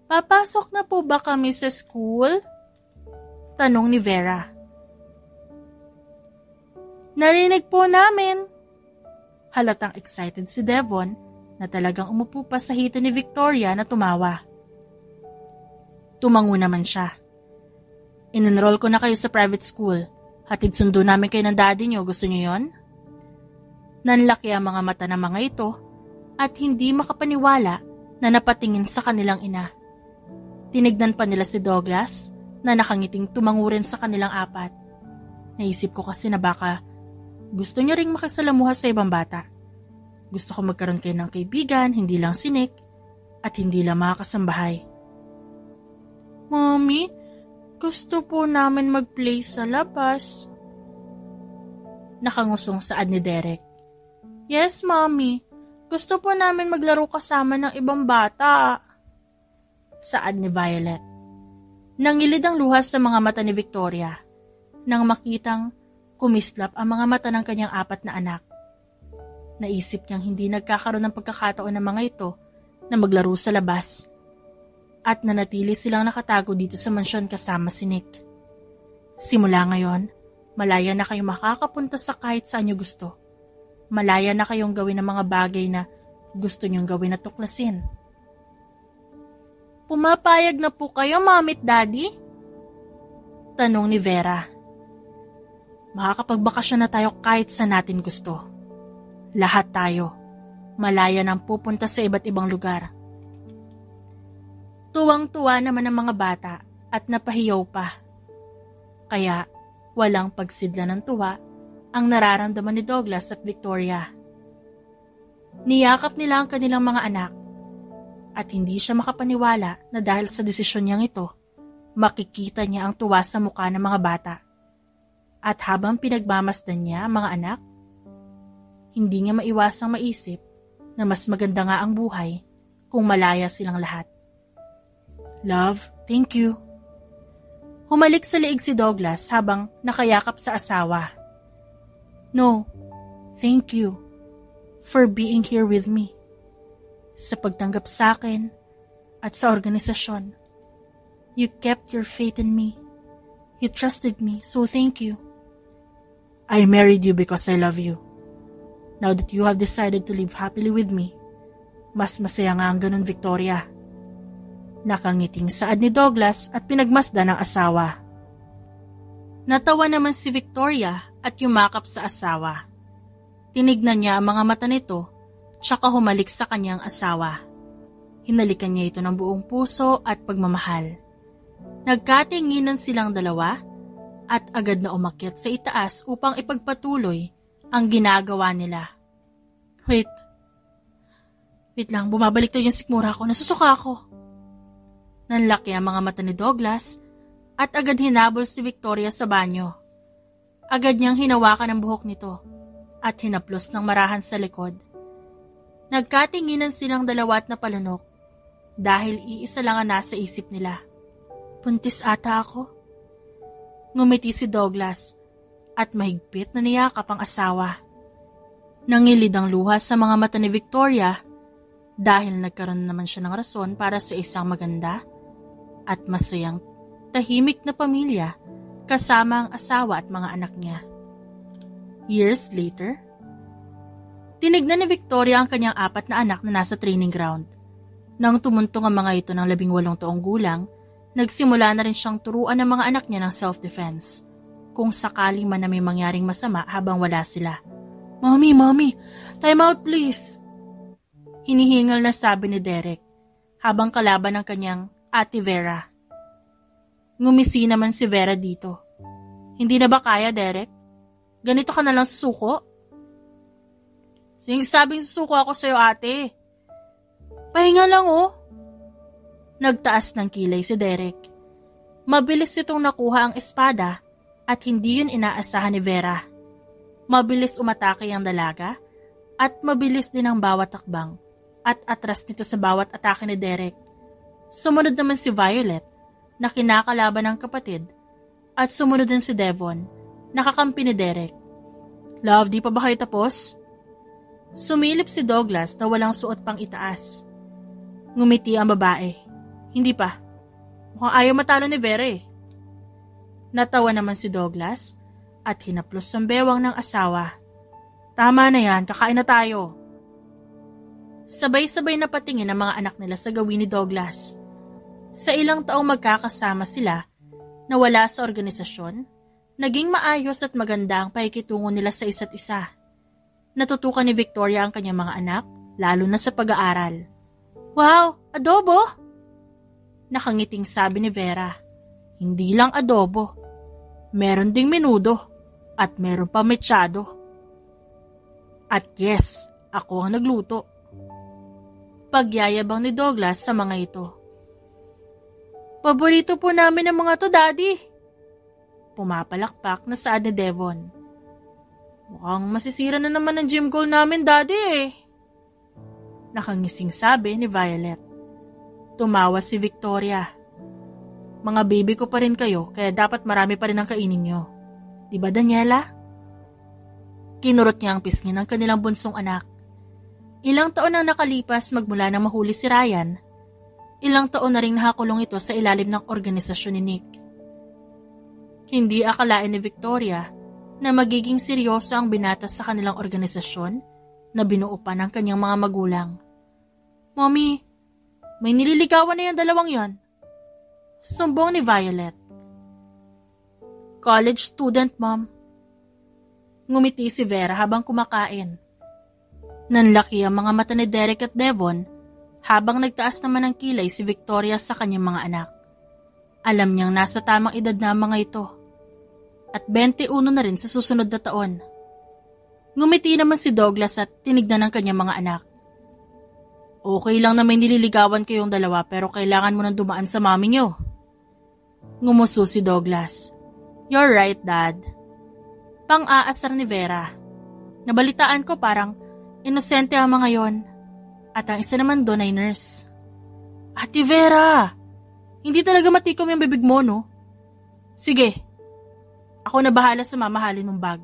Papasok na po ba kami sa school? Tanong ni Vera. Narinig po namin. Halatang excited si Devon na talagang umupo pa sa hita ni Victoria na tumawa. Tumango naman siya. In-enroll ko na kayo sa private school. Hatid sundo namin kayo ng daddy niyo. Gusto niyo yon? Nanlaki ang mga mata ng mga ito at hindi makapaniwala na napatingin sa kanilang ina. Tinignan pa nila si Douglas na nakangiting tumango rin sa kanilang apat. Naisip ko kasi na baka gusto niya ring makisalamuha sa ibang bata. Gusto ko magkaroon kayo ng kaibigan, hindi lang si Nick at hindi lang mga kasambahay. Mommy, gusto po namin mag-play sa labas. Nakangusong saad ni Derek. Yes, Mommy. Gusto po namin maglaro kasama ng ibang bata. Saad ni Violet. Nangilid ang luha sa mga mata ni Victoria nang makitang kumislap ang mga mata ng kanyang apat na anak. Naisip niyang hindi nagkakaroon ng pagkakataon ng mga ito na maglaro sa labas at nanatili silang nakatago dito sa mansyon kasama si Nick. Simula ngayon, malaya na kayong makakapunta sa kahit saan niyo gusto. Malaya na kayong gawin ng mga bagay na gusto niyong gawin at tuklasin. Pumapayag na po kayo, Mommy at Daddy? Tanong ni Vera. Makakapagbakasyon na tayo kahit saan natin gusto. Lahat tayo. Malaya nang pupunta sa iba't ibang lugar. Tuwang-tuwa naman ang mga bata at napahiyaw pa. Kaya walang pagsidla ng tuwa ang nararamdaman ni Douglas at Victoria. Niyakap nila ang kanilang mga anak at hindi siya makapaniwala na dahil sa desisyon niyang ito, makikita niya ang tuwa sa mukha ng mga bata. At habang pinagmamasdan niya ang mga anak, hindi niya maiwasang maisip na mas maganda nga ang buhay kung malaya silang lahat. Love, thank you. Humalik sa liig si Douglas habang nakayakap sa asawa. No, thank you. for being here with me. Sa pagtanggap sa akin at sa organisasyon. You kept your faith in me. You trusted me, so thank you. I married you because I love you. Now that you have decided to live happily with me, mas masaya nga ang ganun, Victoria. Nakangiting saad ni Douglas at pinagmasdan ng asawa. Natawa naman si Victoria at yumakap sa asawa. Tinignan niya ang mga mata nito, tsaka humalik sa kanyang asawa. Hinalikan niya ito ng buong puso at pagmamahal. Nagkatinginan silang dalawa at agad na umakyat sa itaas upang ipagpatuloy ang ginagawa nila. Wait lang, bumabalik to yung sikmura ko, nasusuka ako. Nanlaki ang mga mata ni Douglas at agad hinabol si Victoria sa banyo. Agad niyang hinawakan ang buhok nito at hinaplos ng marahan sa likod. Nagkatinginan silang dalawa at napalunok dahil iisa lang ang nasa isip nila. Buntis ata ako? Ngumiti si Douglas at mahigpit na niyakap ang asawa. Nangilid ang luha sa mga mata ni Victoria dahil nagkaroon naman siya ng rason para sa isang maganda at masayang tahimik na pamilya kasama ang asawa at mga anak niya. Years later, tinignan ni Victoria ang kanyang 4 na anak na nasa training ground. Nang tumuntong ang mga ito ng 18 taong gulang, nagsimula na rin siyang turuan ng mga anak niya ng self-defense kung sakali man na may mangyaring masama habang wala sila. Mommy, time out please! Hinihingal na sabi ni Derek habang kalaban ng kanyang Ate Vera. Ngumisi naman si Vera dito. Hindi na ba kaya, Derek? Ganito ka na lang susuko? Sabing susuko ako sa'yo, ate. Pahinga lang oh. Nagtaas ng kilay si Derek. Mabilis itong nakuha ang espada at hindi yun inaasahan ni Vera. Mabilis umatake ang dalaga at mabilis din ang bawat takbang at atras nito sa bawat atake ni Derek. Sumunod naman si Violet na kinakalaban ng kapatid at sumunod din si Devon, nakakampi ni Derek. Love, di pa ba kayo tapos? Sumilip si Douglas na walang suot pang itaas. Ngumiti ang babae. Hindi pa. Mukhang ayaw matalo ni Vera eh. Natawa naman si Douglas at hinaplos ang bewang ng asawa. Tama na yan, kakain na tayo. Sabay-sabay na patingin ang mga anak nila sa gawin ni Douglas. Sa ilang taong magkakasama sila na wala sa organisasyon, naging maayos at maganda ang pakikitungo nila sa isa't isa. Natutukan ni Victoria ang kanyang mga anak, lalo na sa pag-aaral. Wow, adobo! Nakangiting sabi ni Vera. Hindi lang adobo. Meron ding menudo at meron pa mechado. At yes, ako ang nagluto. Pagyayabang ni Douglas sa mga ito. Paborito po namin ang mga to, Daddy. Pumapalakpak na saad ni Devon. Mukhang masisira na naman ang gym goal namin, Daddy eh. Nakangising sabi ni Violet. Tumawa si Victoria. Mga baby ko pa rin kayo, kaya dapat marami pa rin ang kainin nyo. Diba, Daniela? Kinurot niya ang pisngi ng kanilang bunsong anak. Ilang taon nang nakalipas magmula nang mahuli si Ryan, ilang taon na rin nakakulong ito sa ilalim ng organisasyon ni Nick. Hindi akalain ni Victoria na magiging seryoso ang binata sa kanilang organisasyon na binuo pa ng kanyang mga magulang. Mommy, may nililigawan na yung dalawang yon. Sumbong ni Violet. College student, Mom. Ngumiti si Vera habang kumakain. Nanlaki ang mga mata ni Derek at Devon habang nagtaas naman ng kilay si Victoria sa kanyang mga anak. Alam niyang nasa tamang edad na ang mga ito. At 21 na rin sa susunod na taon. Ngumiti naman si Douglas at tinignan ng kanyang mga anak. Okay lang na may nililigawan kayong dalawa pero kailangan mo nang dumaan sa mami niyo. Ngumuso si Douglas. You're right, Dad. Pang-aasar ni Vera. Nabalitaan ko parang inosente ang mga yon. At ang isa naman doon ay nurse. Ate Vera, hindi talaga matikom yung bibig mo, no? Sige, ako na bahala sa mamahalin mong bag.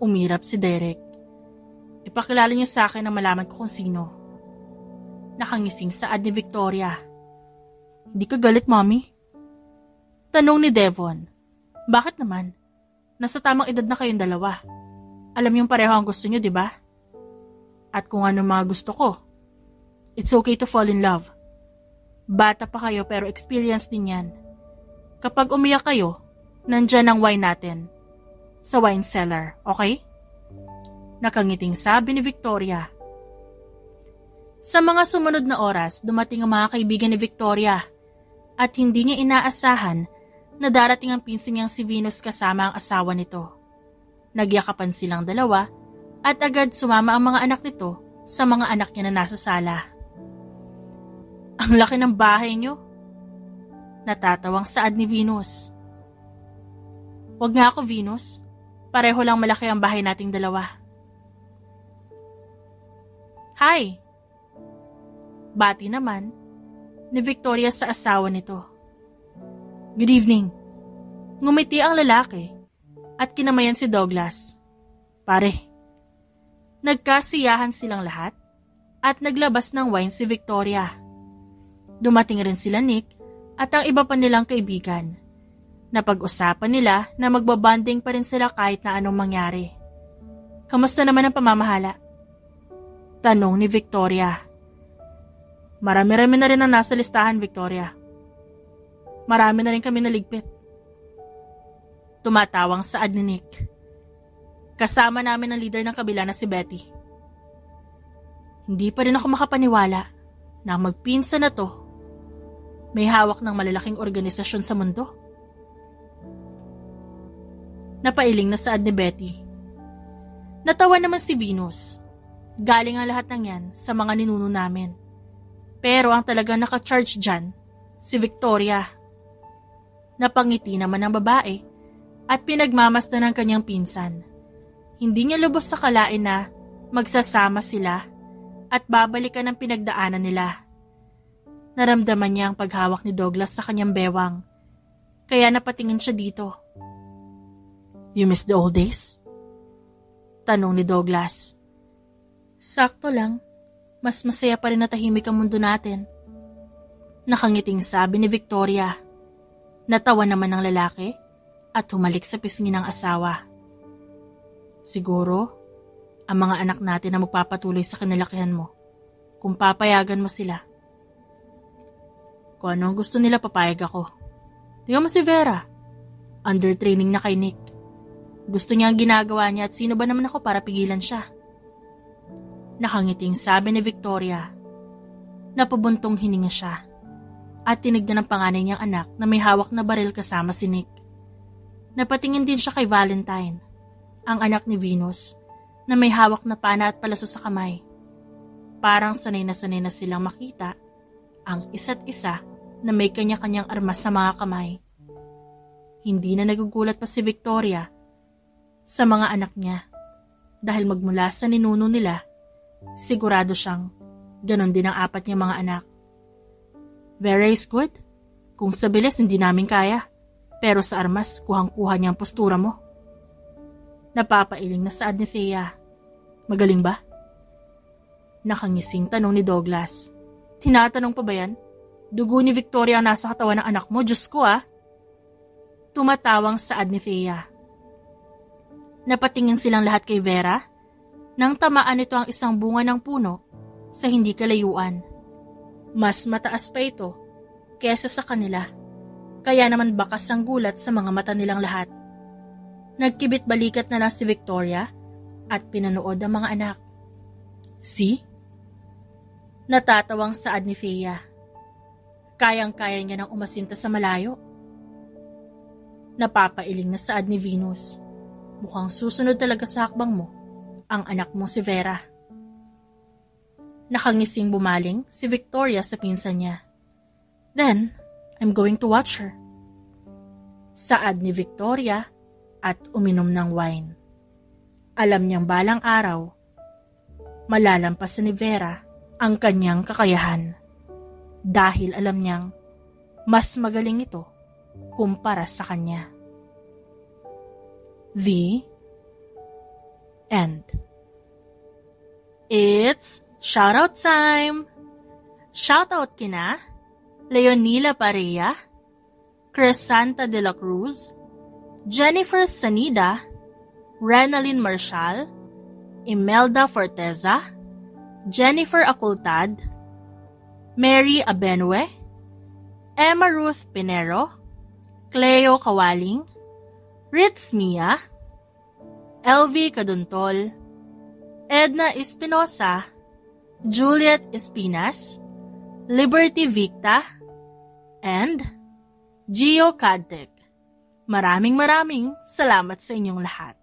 Umirap si Derek. Ipakilala niyo sa akin na malaman ko kung sino. Nakangising saad ni Victoria. Hindi ka galit, Mommy? Tanong ni Devon. Bakit naman? Nasa tamang edad na kayong dalawa. Alam niyong pareho ang gusto niyo, di ba? At kung ano mga gusto ko. It's okay to fall in love. Bata pa kayo pero experience din yan. Kapag umiyak kayo, nandyan ang wine natin. Sa wine cellar, okay? Nakangiting sabi ni Victoria. Sa mga sumunod na oras, dumating ang mga kaibigan ni Victoria at hindi niya inaasahan na darating ang pinsan niyang si Venus kasama ang asawa nito. Nagyakapan silang dalawa at agad sumama ang mga anak nito sa mga anak niya na nasa sala. Ang laki ng bahay niyo. Natatawang saad ni Venus. Wag nga ako, Venus. Pareho lang malaki ang bahay nating dalawa. Hi! Bati naman ni Victoria sa asawa nito. Good evening. Ngumiti ang lalaki at kinamayan si Douglas. Pare. Nagkasiyahan silang lahat at naglabas ng wine si Victoria. Dumating rin sila Nick at ang iba pa nilang kaibigan. Napag-usapan nila na magbabanding pa rin sila kahit na anong mangyari. Kamusta naman ang pamamahala? Tanong ni Victoria. Marami-rami na rin ang nasa listahan, Victoria. Marami na rin kami naligpit. Tumatawang saad ni Nick. Kasama namin ang leader ng kabila na si Betty. Hindi pa rin ako makapaniwala na ang magpinsan na to may hawak ng malalaking organisasyon sa mundo. Napailing na saad ni Betty. Natawa naman si Venus. Galing ang lahat ng yan sa mga ninuno namin. Pero ang talagang naka-charge dyan, si Victoria. Napangiti naman ang babae at pinagmamasdan ng kanyang pinsan. Hindi niya lubos sa kalain na magsasama sila at babalikan ang pinagdaanan nila. Naramdaman niya ang paghawak ni Douglas sa kanyang bewang, kaya napatingin siya dito. You miss the old days? Tanong ni Douglas. Sakto lang. Mas masaya pa rin na tahimik ang mundo natin. Nakangiting sabi ni Victoria. Natawa naman ng lalaki at humalik sa pisngi ng asawa. Siguro, ang mga anak natin na magpapatuloy sa kinalakihan mo kung papayagan mo sila. Kung ano ang gusto nila, papayag ako. Tingnan mo si Vera. Under training na kay Nick. Gusto niya ang ginagawa niya at sino ba naman ako para pigilan siya? Nakangiting sabi ni Victoria. Napabuntong hininga siya at tinignan ang panganay niyang anak na may hawak na baril kasama si Nick. Napatingin din siya kay Valentine, ang anak ni Venus, na may hawak na pana at palaso sa kamay. Parang sanay na silang makita ang isa't isa na may kanya-kanyang armas sa mga kamay. Hindi na nagugulat pa si Victoria sa mga anak niya dahil magmula sa ninuno nila, sigurado siyang ganon din ang apat niyang mga anak. Vera is good. Kung sa bilis hindi namin kaya, pero sa armas kuhang-kuha niya ang postura mo. Napapailing na saad ni Thea. Magaling ba? Nakangising tanong ni Douglas. Tinatanong pa ba yan? Dugo ni Victoria ang nasa katawan ng anak mo, Diyos ko ah. Tumatawang saad ni Thea. Napatingin silang lahat kay Vera nang tamaan nito ang isang bunga ng puno sa hindi kalayuan. Mas mataas pa ito kesa sa kanila, kaya naman bakas ang gulat sa mga mata nilang lahat. Nagkibit balikat na lang si Victoria at pinanood ang mga anak. See? Natatawang saad ni Thea. Kayang-kaya niya nang umasinta sa malayo. Napapailing na saad ni Venus. Mukhang susunod talaga sa hakbang mo ang anak mo si Vera. Nakangising bumaling si Victoria sa pinsan niya. Then, I'm going to watch her. Saad ni Victoria at uminom ng wine. Alam niyang balang araw, malalampasan ni Vera ang kanyang kakayahan. Dahil alam niyang mas magaling ito kumpara sa kanya. The End. It's shoutout time! Shoutout kina Leonila Parea, Crescanta de la Cruz, Jennifer Sanida, Renalyn Marshall, Imelda Forteza, Jennifer Acultad, Mary Abenwe, Emma Ruth Pinero, Cleo Kawaling, Ritz Mia, LV Caduntol, Edna Espinosa, Juliet Espinas, Liberty Victa, and Gio Cadtec. Maraming salamat sa inyong lahat.